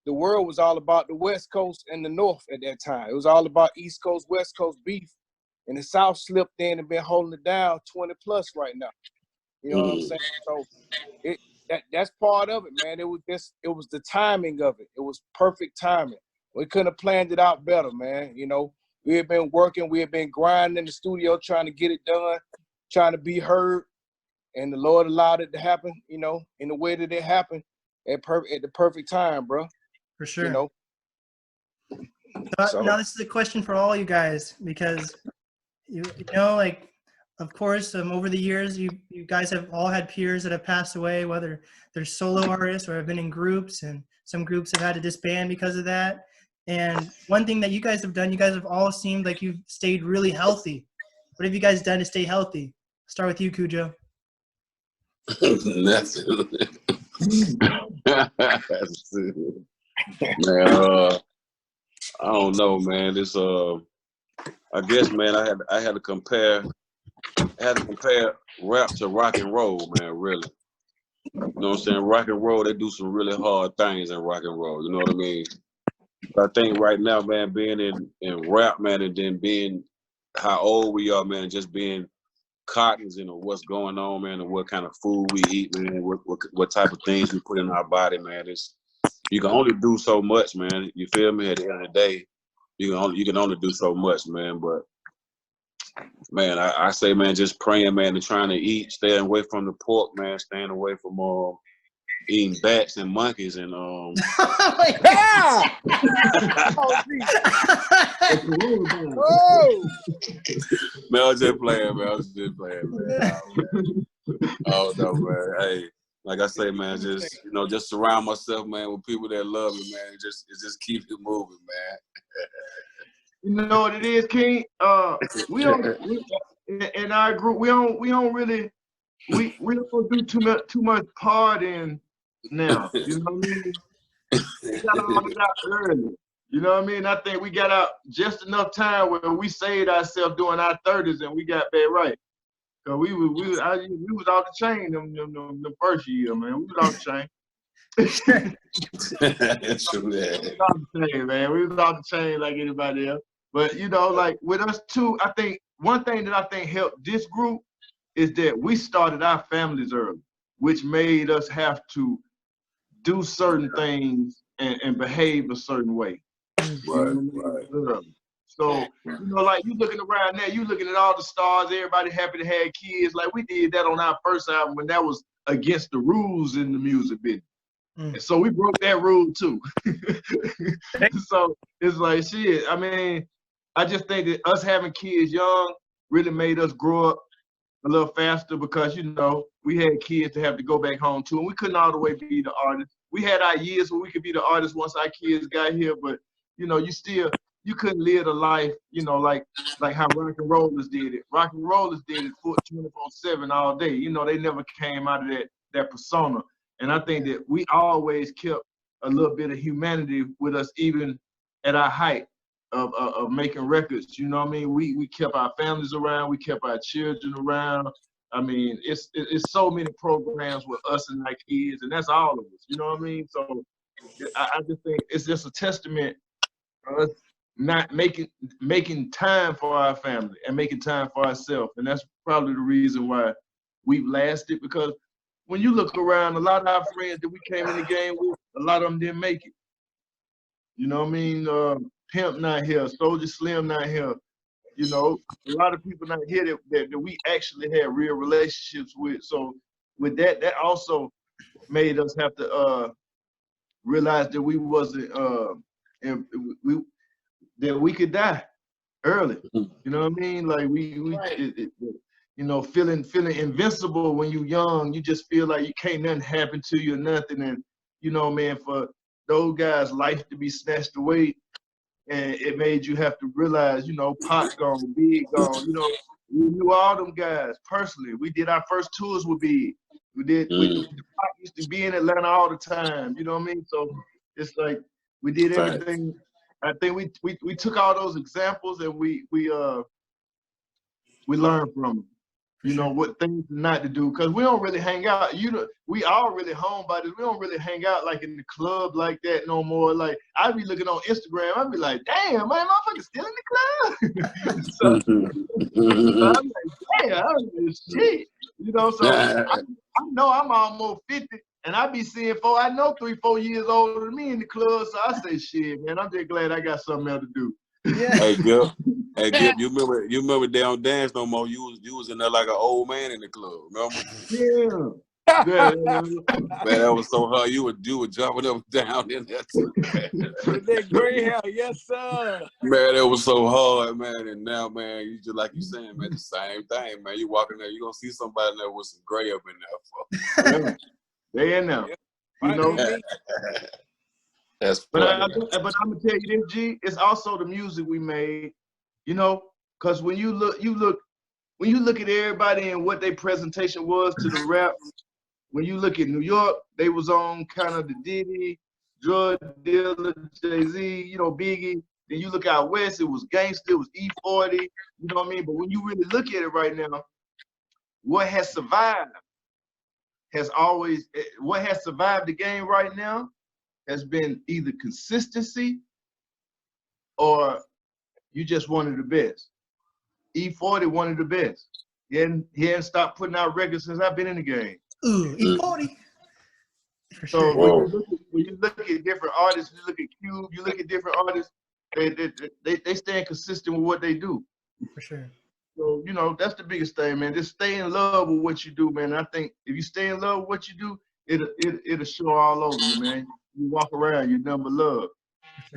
[SPEAKER 3] the world was all about the West Coast and the North at that time. It was all about East Coast, West Coast beef. And the South slipped in and been holding it down 20 plus right now. You know what I'm saying? So that's part of it, man. It was the timing of it. It was perfect timing. We couldn't have planned it out better, man. You know, we had been working, we had been grinding in the studio, trying to get it done, trying to be heard. And the Lord allowed it to happen, you know, in the way that it happened at the perfect time, bro.
[SPEAKER 1] For sure.
[SPEAKER 3] You know.
[SPEAKER 1] So now this is a question for all you guys, because you know, like, of course, over the years, you guys have all had peers that have passed away, whether they're solo artists or have been in groups, and some groups have had to disband because of that. And one thing that you guys have done, you guys have all seemed like you've stayed really healthy. What have you guys done to stay healthy? Start with you, Khujo.
[SPEAKER 2] Nothing. Man, I don't know, man. This I guess, man, I had to compare rap to rock and roll, man, really. You know what I'm saying? Rock and roll, they do some really hard things in rock and roll, you know what I mean? But I think right now, man, being in rap, man, and then being how old we are, man, and just being cognizant of what's going on, man, and what kind of food we eat, man, what type of things we put in our body, man. You can only do so much, man. You feel me? At the end of the day, you can only do so much, man. But man, I say, man, just praying, man, and trying to eat, staying away from the pork, man, staying away from eating bats and monkeys and
[SPEAKER 1] Oh my God!
[SPEAKER 3] Oh,
[SPEAKER 2] Man, I was just playing, man. Oh no, man. Hey, like I say, man, just surround myself, man, with people that love me, man. It just keeps it moving, man.
[SPEAKER 4] You know what it is, King? In our group, we don't do too much partying now. You know what I mean? We got all it out early. You know what I mean? I think we got out just enough time where we saved ourselves during our 30s and we got back right. Cause we was off the chain the first year, man. We was off the chain.
[SPEAKER 2] That's true, man.
[SPEAKER 4] We was off the chain, man. We was off the chain like anybody else. But you know, like with us too, I think one thing that I think helped this group is that we started our families early, which made us have to do certain things and behave a certain way.
[SPEAKER 2] Right.
[SPEAKER 4] So, you know, like you looking around now, you looking at all the stars, everybody happy to have kids. Like we did that on our first album when that was against the rules in the music business. And so we broke that rule too. So it's like, shit, I mean, I just think that us having kids young really made us grow up a little faster because, you know, we had kids to have to go back home to, and we couldn't all the way be the artists. We had our years where we could be the artists once our kids got here, but, you know, you couldn't live the life, you know, like how rock and rollers did it. Rock and rollers did it 24/7 all day. You know, they never came out of that persona. And I think that we always kept a little bit of humanity with us, even at our height of making records. You know what I mean? We kept our families around. We kept our children around. I mean, it's so many programs with us and our kids, and that's all of us. You know what I mean? So I just think it's just a testament of us not making time for our family and making time for ourselves. And that's probably the reason why we've lasted, because when you look around, a lot of our friends that we came in the game with, a lot of them didn't make it. You know what I mean? Pimp not here, Soldier Slim not here. You know, a lot of people not here that we actually had real relationships with. So with that also made us have to realize that we wasn't that we could die early. You know what I mean? Like you know, feeling invincible when you young. You just feel like you can't nothing happen to you or nothing. And you know, man, for those guys' life to be snatched away, and it made you have to realize, you know, Pop gone, Big gone. You know, we knew all them guys personally. We did our first tours with Big. Pop used to be in Atlanta all the time. You know what I mean? So it's like we did everything. I think we took all those examples and we learned from them. You know, what things not to do, because we don't really hang out. We all really homebodies. We don't really hang out like in the club like that no more. Like I be looking on Instagram, I be like, damn, man, motherfuckers still in the club. so I'm like, damn, shit. You know, so I know I'm almost 50, and I be seeing 3-4 years older than me in the club. So I say, shit, man, I'm just glad I got something else to do.
[SPEAKER 1] Yeah.
[SPEAKER 2] Hey, Gipp, you remember they don't dance no more. You was in there like an old man in the club, remember?
[SPEAKER 4] Yeah.
[SPEAKER 2] Man, that was so hard. You were jumping up and down in there too.
[SPEAKER 3] With that gray hair, yes, sir.
[SPEAKER 2] Man, it was so hard, man. And now, man, you just like you saying, man, the same thing, man. You walk in there, you gonna see somebody in there with some gray up in there.
[SPEAKER 4] Yeah. They in there.
[SPEAKER 3] Yeah.
[SPEAKER 4] You know.
[SPEAKER 2] That's
[SPEAKER 4] but
[SPEAKER 2] funny.
[SPEAKER 4] but I'm gonna tell you this, G. It's also the music we made. You know, because when you look at everybody and what their presentation was to the rap. When you look at New York, they was on kind of the Diddy, drug dealer, Jay-Z, you know, Biggie. Then you look out west, it was Gangsta, it was E40, you know what I mean? But when you really look at it right now, what has survived the game right now has been either consistency or you just one of the best. E40, one of the best. He hadn't stopped putting out records since I've been in the game.
[SPEAKER 1] Ooh, E40.
[SPEAKER 4] So when you look at different artists, you look at Cube, you look at different artists, they stand consistent with what they do.
[SPEAKER 1] For sure.
[SPEAKER 4] So, you know, that's the biggest thing, man. Just stay in love with what you do, man. I think if you stay in love with what you do, it'll show all over you, man. You walk around, you number love.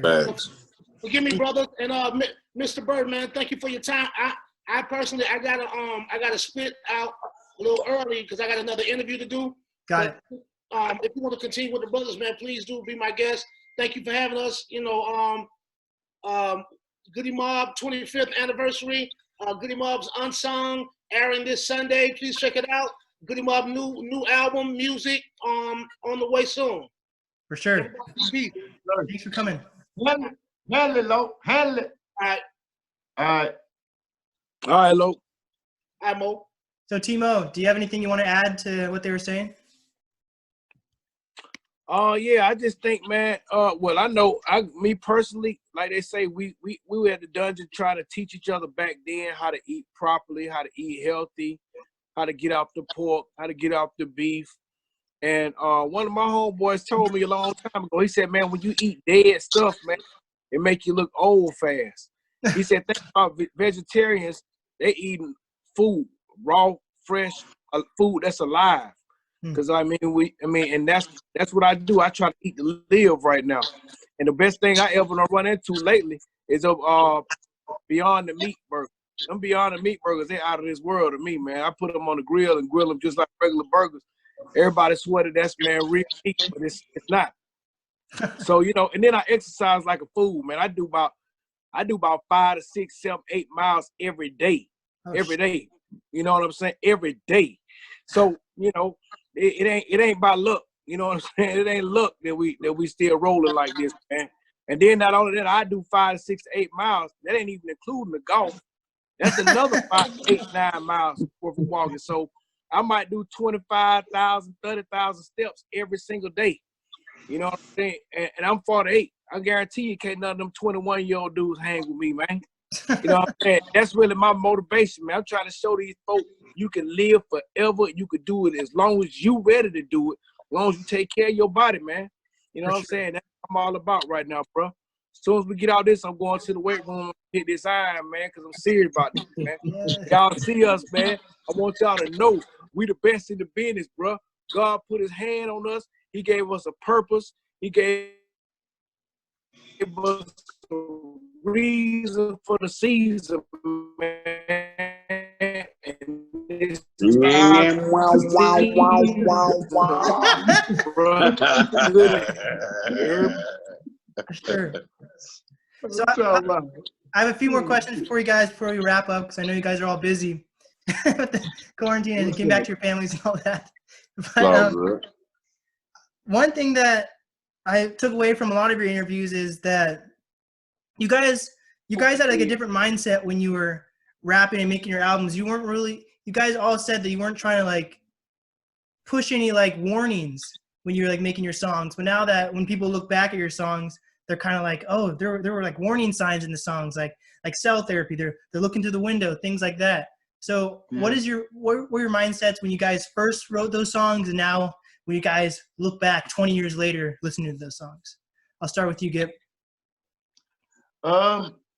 [SPEAKER 2] Thanks.
[SPEAKER 5] Forgive me, brother, and Mr. Birdman, thank you for your time. I personally, I gotta split out a little early because I got another interview to do.
[SPEAKER 1] Got it.
[SPEAKER 5] If you want to continue with the brothers, man, please do be my guest. Thank you for having us. You know, Goodie Mob 25th anniversary. Goodie Mob's Unsung airing this Sunday. Please check it out. Goodie Mob new album, music on the way soon.
[SPEAKER 1] For sure.
[SPEAKER 5] Peace.
[SPEAKER 1] Thanks for coming.
[SPEAKER 4] Handle it, Lo. Handle it.
[SPEAKER 5] All right.
[SPEAKER 4] All right.
[SPEAKER 3] All right, Lo.
[SPEAKER 5] All right, Mo.
[SPEAKER 1] So, Timo, do you have anything you want to add to what they were saying?
[SPEAKER 3] Yeah, I just think, man, well, I know, me personally, like they say, we were at the dungeon trying to teach each other back then how to eat properly, how to eat healthy, how to get off the pork, how to get off the beef. And one of my homeboys told me a long time ago, he said, man, when you eat dead stuff, man, it make you look old fast. He said, think about vegetarians, they eating food, raw, fresh, food that's alive. Because I mean, and that's what I do. I try to eat to live right now. And the best thing I ever run into lately is Beyond the Meat burger. Them Beyond the Meat burgers, they out of this world to me, man. I put them on the grill and grill them just like regular burgers. Everybody swear that that's, man, real meat, but it's not. So, you know, and then I exercise like a fool, man. I do about 5 to 6, 7, 8 miles every day. Every day. You know what I'm saying? Every day. So, you know, it ain't by luck. You know what I'm saying? It ain't luck that we still rolling like this, man. And then not only that, I do 5 to 6 to 8 miles. That ain't even including the golf. That's another 5 to 8, 9 miles worth of walking. So I might do 25,000, 30,000 steps every single day. You know what I'm saying? And I'm 48. I guarantee you can't none of them 21-year-old dudes hang with me, man. You know what I'm saying? That's really my motivation, man. I'm trying to show these folks you can live forever. You can do it as long as you ready to do it, as long as you take care of your body, man. You know what I'm saying? That's what I'm all about right now, bro. As soon as we get out this, I'm going to the weight room and hit this iron, man, because I'm serious about this, man. Y'all see us, man. I want y'all to know we the best in the business, bro. God put his hand on us. He gave us a purpose. He gave us a reason for the season, man. And it's
[SPEAKER 2] Wow.
[SPEAKER 1] Sure. So I have a few more questions for you guys before we wrap up, because I know you guys are all busy with the quarantine and getting back to your families and all that. But one thing that I took away from a lot of your interviews is that you guys had like a different mindset when you were rapping and making your albums. You guys all said that you weren't trying to like push any like warnings when you were like making your songs. But now that when people look back at your songs, they're kind of like, oh, there were like warning signs in the songs, like cell therapy. They're looking through the window, things like that. So what were your mindsets when you guys first wrote those songs, and now when you guys look back 20 years later listening to those songs? I'll start with you, Gipp.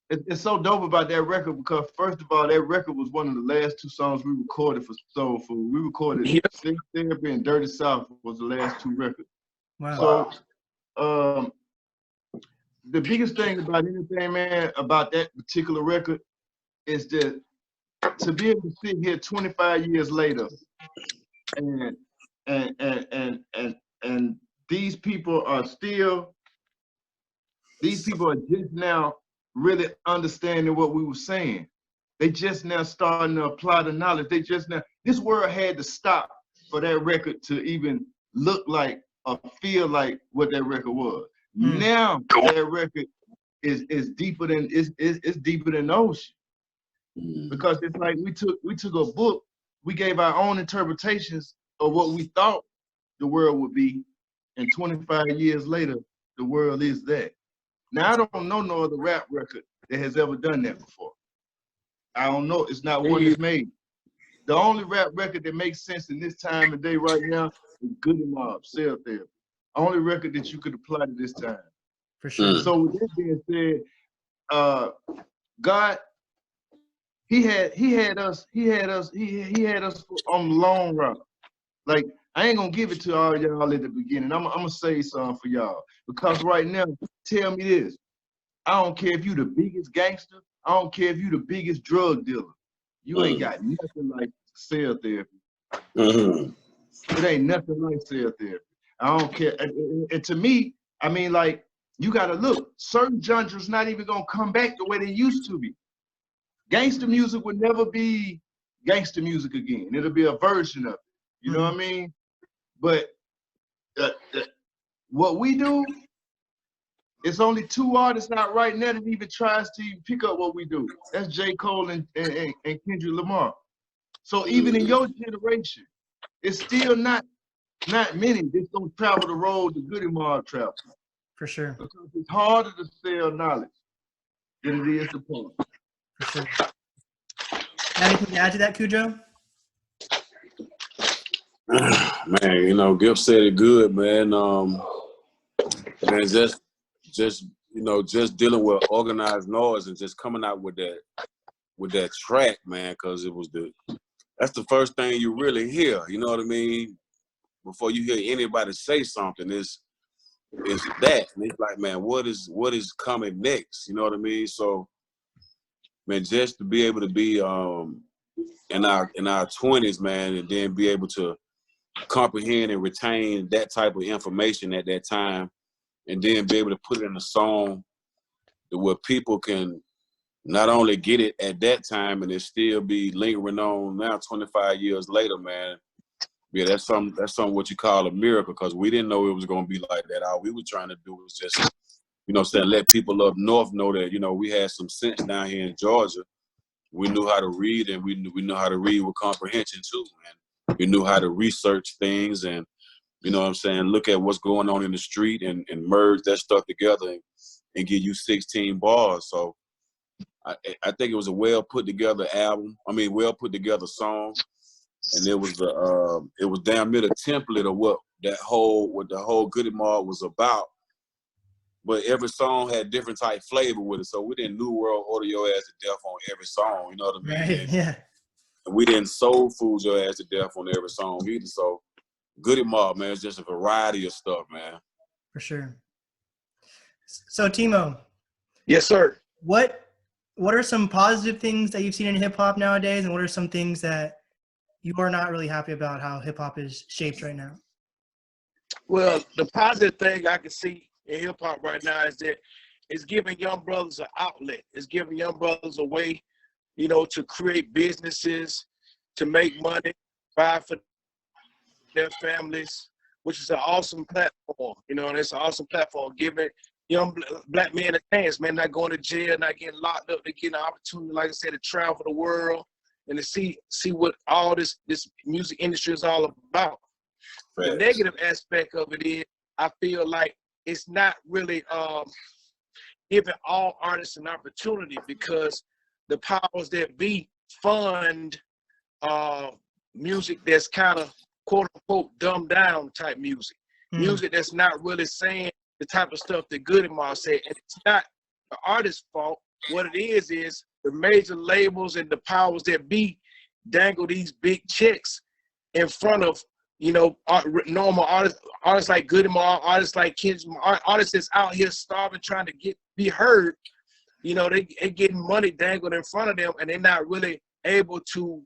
[SPEAKER 4] It's so dope about that record because first of all, that record was one of the last 2 songs we recorded for Soul Food. We recorded Sing Therapy and Dirty South was the last 2 records.
[SPEAKER 1] Wow.
[SPEAKER 4] So the biggest thing about anything, man, about that particular record is that to be able to sit here 25 years later and these people are just now really understanding what we were saying. They just now starting to apply the knowledge. This world had to stop for that record to even look like or feel like what that record was. Now that record is deeper than it's deeper than the ocean. Because it's like we took a book, we gave our own interpretations of what we thought the world would be, and 25 years later, the world is that. Now I don't know no other rap record that has ever done that before. I don't know. It's not one that's made. The only rap record that makes sense in this time and day right now is Goodie Mob, Ceelo Green. Only record that you could apply to this time.
[SPEAKER 1] For sure.
[SPEAKER 4] So with that being said, God, he had us on the long run. Like, I ain't gonna give it to all y'all at the beginning. I'm gonna say something for y'all. Because right now, tell me this. I don't care if you the biggest gangster. I don't care if you the biggest drug dealer. You ain't got nothing like cell therapy. It ain't nothing like cell therapy. I don't care. And to me, I mean, like, you gotta look. Certain genres not even gonna come back the way they used to be. Gangster music would never be gangster music again. It'll be a version of it. You know what I mean? But what we do, it's only 2 artists out right now that even tries to even pick up what we do. That's J. Cole and Kendrick Lamar. So even in your generation, it's still not many that's gonna travel the road the Goodie Mob travel.
[SPEAKER 1] For sure.
[SPEAKER 4] Because it's harder to sell knowledge than it is to pump.
[SPEAKER 1] For sure. Anything to add to that, Khujo?
[SPEAKER 2] Man, you know, Gipp said it good, man. Man, just you know, just dealing with organized noise and just coming out with that track, man, because that's the first thing you really hear. You know what I mean? Before you hear anybody say something, it's that. And it's like, man, what is coming next? You know what I mean? So man, just to be able to be in our 20s, man, and then be able to comprehend and retain that type of information at that time, and then be able to put it in a song where people can not only get it at that time and it still be lingering on now 25 years later, man. Yeah, that's something what you call a miracle, because we didn't know it was going to be like that. All we were trying to do was just, you know, let people up north know that, you know, we had some sense down here in Georgia. We knew how to read, and we knew how to read with comprehension too, man. We knew how to research things and, you know what I'm saying, look at what's going on in the street and merge that stuff together and give you 16 bars. So I think it was a well put together album. I mean, well put together song, and it was damn near the template of what the whole Goodie Mob was about. But every song had different type flavor with it, so we didn't New World order your ass to death on every song. You know what I mean?
[SPEAKER 1] Right. Yeah.
[SPEAKER 2] And we didn't soul food your ass to death on every song either. So Goodie Mob, man, it's just a variety of stuff, man.
[SPEAKER 1] For sure. So Timo.
[SPEAKER 3] Yes, sir.
[SPEAKER 1] What are some positive things that you've seen in hip hop nowadays, and what are some things that you are not really happy about how hip hop is shaped right now?
[SPEAKER 3] Well, the positive thing I can see in hip hop right now is that it's giving young brothers an outlet. It's giving young brothers a way, you know, to create businesses, to make money, provide for their families, which is an awesome platform. You know, and it's an awesome platform, giving young black men a chance, man, not going to jail, not getting locked up, they getting an opportunity, like I said, to travel the world and to see what all this music industry is all about.
[SPEAKER 2] Right.
[SPEAKER 3] The negative aspect of it is, I feel like it's not really giving all artists an opportunity, because the powers that be fund music that's kind of quote unquote dumbed down type music. Music that's not really saying the type of stuff that Goodie Mob said. And it's not the artist's fault. What it is the major labels and the powers that be dangle these big checks in front of, you know, normal artists like Goodie Mob, artists like kids, artists that's out here starving, trying to be heard. You know, they getting money dangled in front of them, and they're not really able to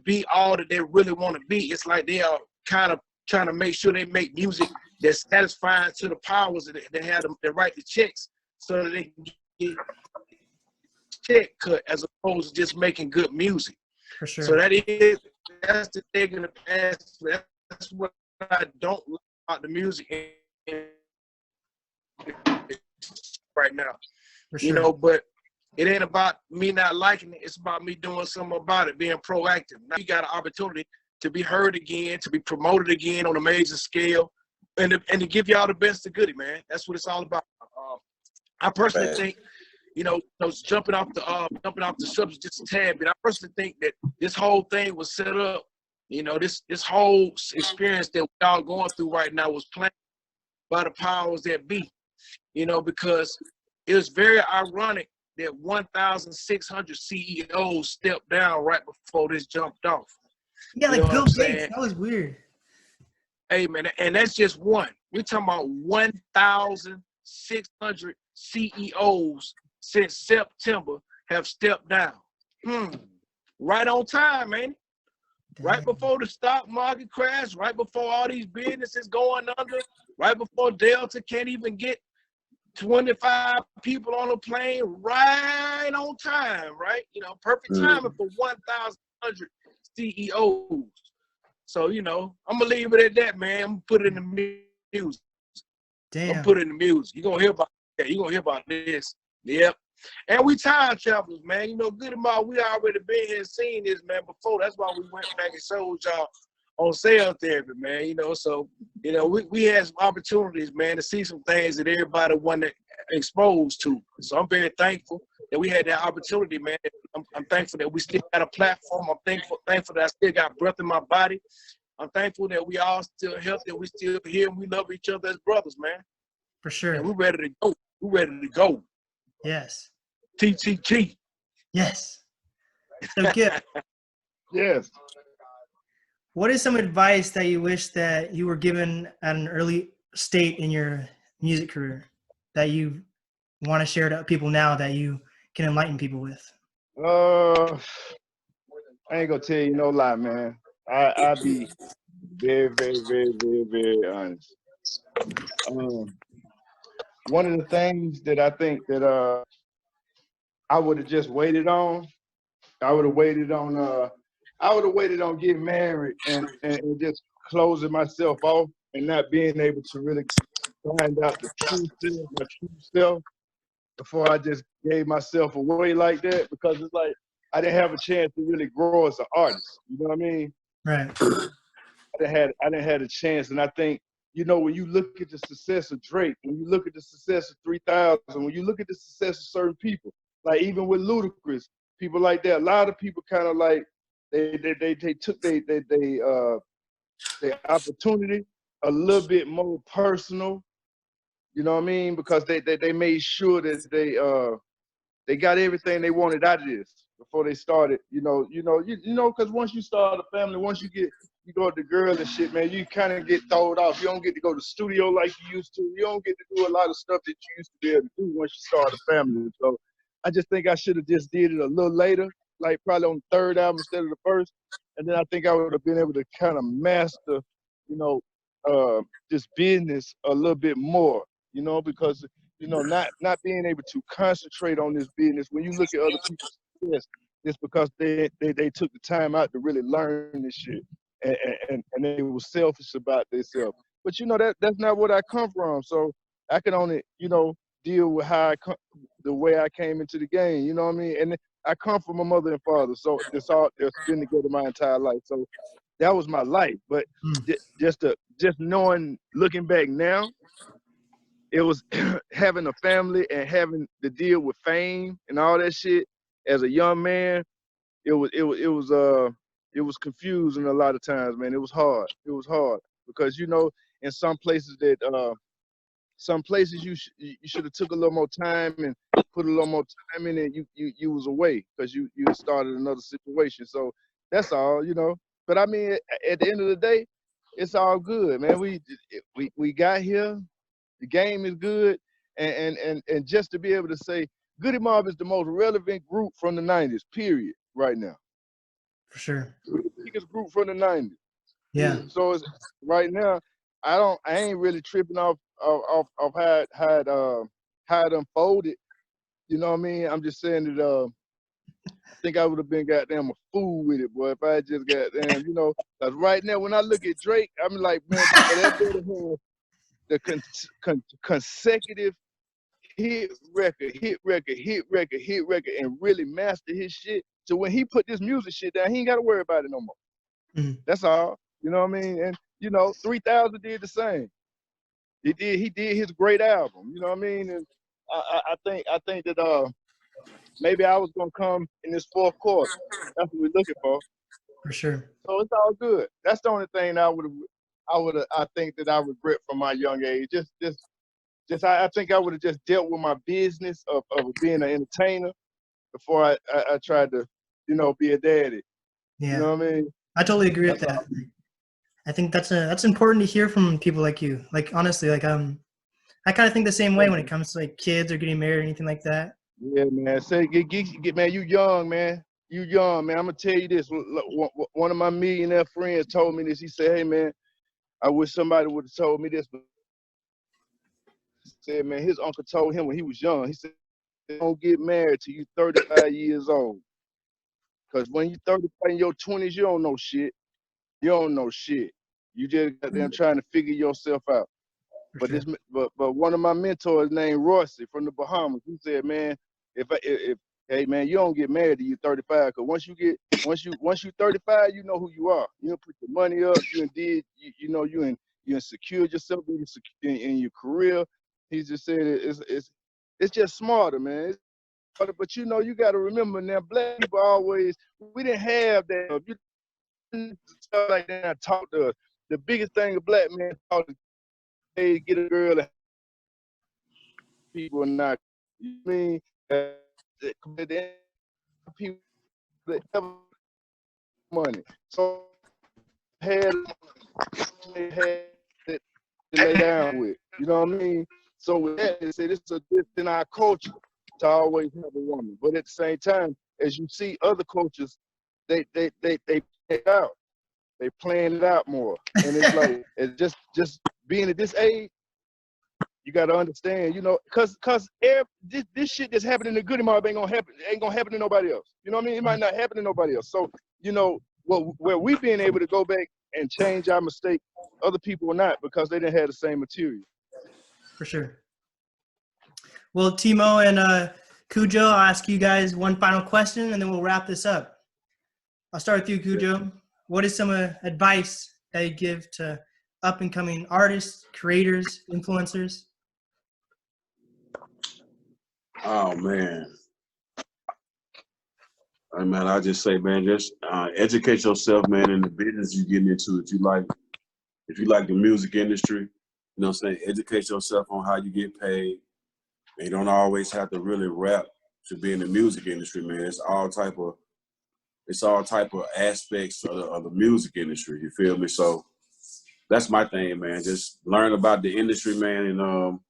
[SPEAKER 3] be all that they really want to be. It's like they are kind of trying to make sure they make music that's satisfying to the powers that they have to write the checks, so that they can get check cut, as opposed to just making good music.
[SPEAKER 1] For sure.
[SPEAKER 3] So that's the thing in the past. That's what I don't like about the music right now.
[SPEAKER 1] For sure.
[SPEAKER 3] You know, but it ain't about me not liking it. It's about me doing something about it, being proactive. Now you got an opportunity to be heard again, to be promoted again on a major scale, and to give y'all the best of Goodie, man. That's what it's all about. I personally think, you know, jumping off the subject just a tad bit, I personally think that this whole thing was set up. You know, this whole experience that we're all going through right now was planned by the powers that be. You know, because it was very ironic that 1,600 CEOs stepped down right before this jumped off.
[SPEAKER 1] Yeah, like Bill Gates. That was weird.
[SPEAKER 3] Hey, man, and that's just one. We're talking about 1,600 CEOs since September have stepped down. Right on time, man. Right before the stock market crash, right before all these businesses going under, right before Delta can't even get 25 people on a plane, right on time, right? You know, perfect timing for 1,100 CEOs. So, you know, I'm going to leave it at that, man. I'm going to put it in the music.
[SPEAKER 1] Damn.
[SPEAKER 3] I'm going to put it in the music. You're going to hear about that. You're going to hear about this. Yep. And we time travelers, man. You know, Goodie Mob, we already been here and seen this, man, before. That's why we went back and showed y'all on Cell Therapy, man. You know, so, you know, we had some opportunities, man, to see some things that everybody wasn't exposed to. So I'm very thankful that we had that opportunity, man. I'm thankful that we still got a platform. I'm thankful that I still got breath in my body. I'm thankful that we all still healthy, we still here, and we love each other as brothers, man.
[SPEAKER 1] For sure.
[SPEAKER 3] And we're ready to go. We're ready to go.
[SPEAKER 1] Yes.
[SPEAKER 3] TTG.
[SPEAKER 1] Yes. So, Gipp.
[SPEAKER 4] Yes.
[SPEAKER 1] What is some advice that you wish that you were given at an early state in your music career that you want to share to people now that you can enlighten people with?
[SPEAKER 4] I ain't gonna tell you no lie, man. I be very, very, very, very, very honest. One of the things that I think that I would have just waited on, I would have waited on getting married and just closing myself off and not being able to really find out the true self, my true self, before I just gave myself away like that, because it's like I didn't have a chance to really grow as an artist. You know what I mean?
[SPEAKER 1] Right.
[SPEAKER 4] I didn't have a chance, and I think, you know, when you look at the success of Drake, when you look at the success of 3000, when you look at the success of certain people, like even with Ludacris, people like that, a lot of people kind of like they took their opportunity a little bit more personal. You know what I mean? Because they made sure that they got everything they wanted out of this before they started. You know, because once you start a family, once you go with the girl and shit, man, you kind of get thrown off. You don't get to go to the studio like you used to. You don't get to do a lot of stuff that you used to be able to do once you start a family. So I just think I should have just did it a little later, like probably on the third album instead of the first. And then I think I would have been able to kind of master, you know, this business a little bit more, you know, because, you know, not being able to concentrate on this business. When you look at other people's success, it's because they took the time out to really learn this shit. And they were selfish about themselves. But you know, that's not what I come from. So I can only, you know, deal with the way I came into the game. You know what I mean? And I come from a mother and father, so it's been together my entire life. So that was my life. But just knowing, looking back now, it was having a family and having to deal with fame and all that shit as a young man. It was confusing a lot of times, man. It was hard. It was hard because, you know, in some places you should have took a little more time and put a little more time in it. You was away because you started another situation. So that's all, you know. But I mean, at the end of the day, it's all good, man. We got here. The game is good, and just to be able to say Goodie Mob is the most relevant group from the '90s, period, right now.
[SPEAKER 1] For sure.
[SPEAKER 4] The biggest group from the '90s.
[SPEAKER 1] Yeah.
[SPEAKER 4] So it's, right now, I ain't really tripping off how it unfolded. You know what I mean? I'm just saying that I think I would have been goddamn a fool with it, boy, if I had just goddamn, you know. Cause right now, when I look at Drake, I'm like, man, for that better have the consecutive hit record, and really master his shit. So when he put this music shit down, he ain't got to worry about it no more. That's all. You know what I mean? And you know, 3000 did the same. He did his great album. You know what I mean? And I think that maybe I was gonna come in this fourth quarter. That's what we're looking for.
[SPEAKER 1] For sure.
[SPEAKER 4] So it's all good. That's the only thing I think that I regret from my young age. I think I would have just dealt with my business of being an entertainer before I tried to, you know, be a daddy.
[SPEAKER 1] Yeah.
[SPEAKER 4] You know what I mean?
[SPEAKER 1] I totally agree with that. I think that's important to hear from people like you. Like honestly, like I kind of think the same way when it comes to like kids or getting married or anything like that.
[SPEAKER 4] Yeah, man. Say get man, you young, man. You young, man. I'm gonna tell you this. One of my millionaire friends told me this. He said, "Hey, man, I wish somebody would have told me this." But he said, man, his uncle told him when he was young. He said, "Don't get married till you 35 years old, because when you 35 in your 20s, you don't know shit. You don't know shit. You just got them trying to figure yourself out." But
[SPEAKER 1] Sure.
[SPEAKER 4] but one of my mentors named Royce from the Bahamas, he said, man, if hey man, you don't get married till you 35, because once you 35, you know who you are. You put the money up, you secured yourself in your career. He just said it's just smarter, man. It's smarter, but you know, you got to remember now, black people we didn't have that. You didn't stuff like that talk to us. The biggest thing a black man taught us, hey, get a girl. People are not, you mean, people that have money. So had it to lay down with. You know what I mean? So with that, they say this is in our culture to always have a woman. But at the same time, as you see other coaches, they play it out. They playing it out more. And it's like, it's just being at this age, you got to understand, you know, cause this shit that's happening in Goodie Mob ain't gonna happen to nobody else. You know what I mean? It might not happen to nobody else. So, you know, where we being able to go back and change our mistake, other people will not, because they didn't have the same material.
[SPEAKER 1] For sure. Well, Timo and Khujo, I'll ask you guys one final question, and then we'll wrap this up. I'll start with you, Khujo. What is some advice that you give to up-and-coming artists, creators, influencers?
[SPEAKER 2] Oh, man. I just say, man, just educate yourself, man, in the business you're getting into. If you like the music industry, you know what I'm saying, educate yourself on how you get paid. And you don't always have to really rap to be in the music industry, man. It's all type of aspects of the music industry, you feel me? So that's my thing, man. Just learn about the industry, man, and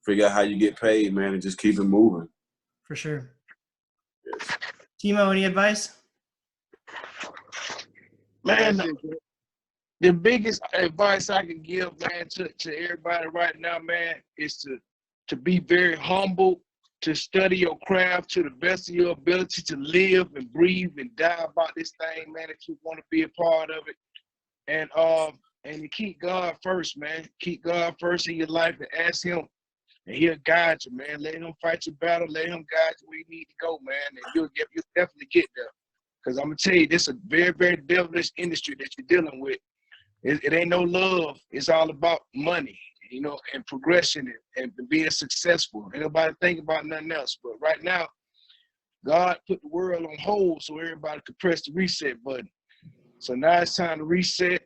[SPEAKER 2] figure out how you get paid, man, and just keep it moving.
[SPEAKER 1] For sure.
[SPEAKER 2] Yes.
[SPEAKER 1] Timo, any advice?
[SPEAKER 3] Man, the biggest advice I can give, man, to everybody right now, man, is to be very humble, to study your craft to the best of your ability, to live and breathe and die about this thing, man, if you want to be a part of it. And to keep God first, man. Keep God first in your life and ask him, and he'll guide you, man. Let him fight your battle. Let him guide you where you need to go, man, and you'll definitely get there. Because I'm going to tell you, this is a very, very devilish industry that you're dealing with. It ain't no love. It's all about money, you know, and progression and being successful. Ain't nobody think about nothing else. But right now, God put the world on hold so everybody could press the reset button. So now it's time to reset,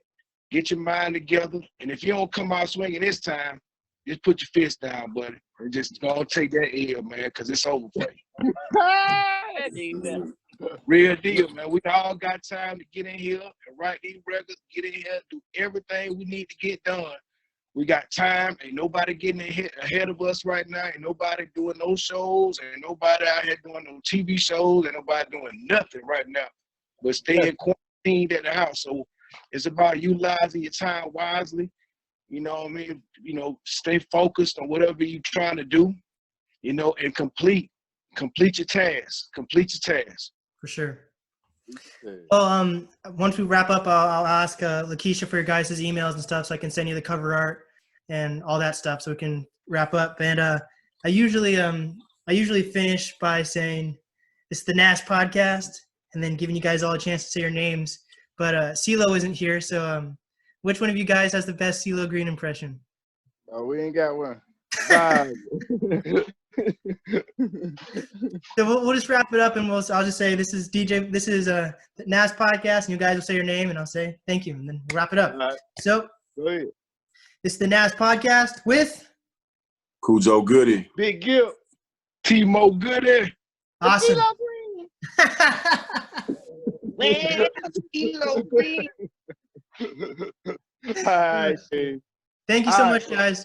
[SPEAKER 3] get your mind together. And if you don't come out swinging this time, just put your fist down, buddy. And just go take that L, man, because it's over for you. Real deal, man. We all got time to get in here and write these records, get in here, do everything we need to get done. We got time. Ain't nobody getting ahead of us right now. Ain't nobody doing no shows. Ain't nobody out here doing no TV shows. Ain't nobody doing nothing right now but staying quarantined at the house. So it's about utilizing your time wisely. You know what I mean? You know, stay focused on whatever you're trying to do, you know, and complete your task. Complete your task.
[SPEAKER 1] For sure. Well, once we wrap up, I'll ask Lakeisha for your guys' emails and stuff so I can send you the cover art and all that stuff so we can wrap up. And I usually finish by saying it's the NAST podcast and then giving you guys all a chance to say your names. But Ceelo isn't here, so which one of you guys has the best Ceelo Green impression?
[SPEAKER 4] Oh, we ain't got one.
[SPEAKER 1] So we'll just wrap it up, and I'll just say this is the NAST podcast, and you guys will say your name, and I'll say thank you, and then we'll wrap it up.
[SPEAKER 4] Right.
[SPEAKER 1] So
[SPEAKER 4] Go ahead.
[SPEAKER 1] it's the NAST podcast with
[SPEAKER 2] Khujo Goodie.
[SPEAKER 4] Big Gipp.
[SPEAKER 3] Timo Goodie.
[SPEAKER 1] awesome.
[SPEAKER 5] Man, Ceelo Green.
[SPEAKER 4] All right, Steve.
[SPEAKER 1] Thank you so much, guys.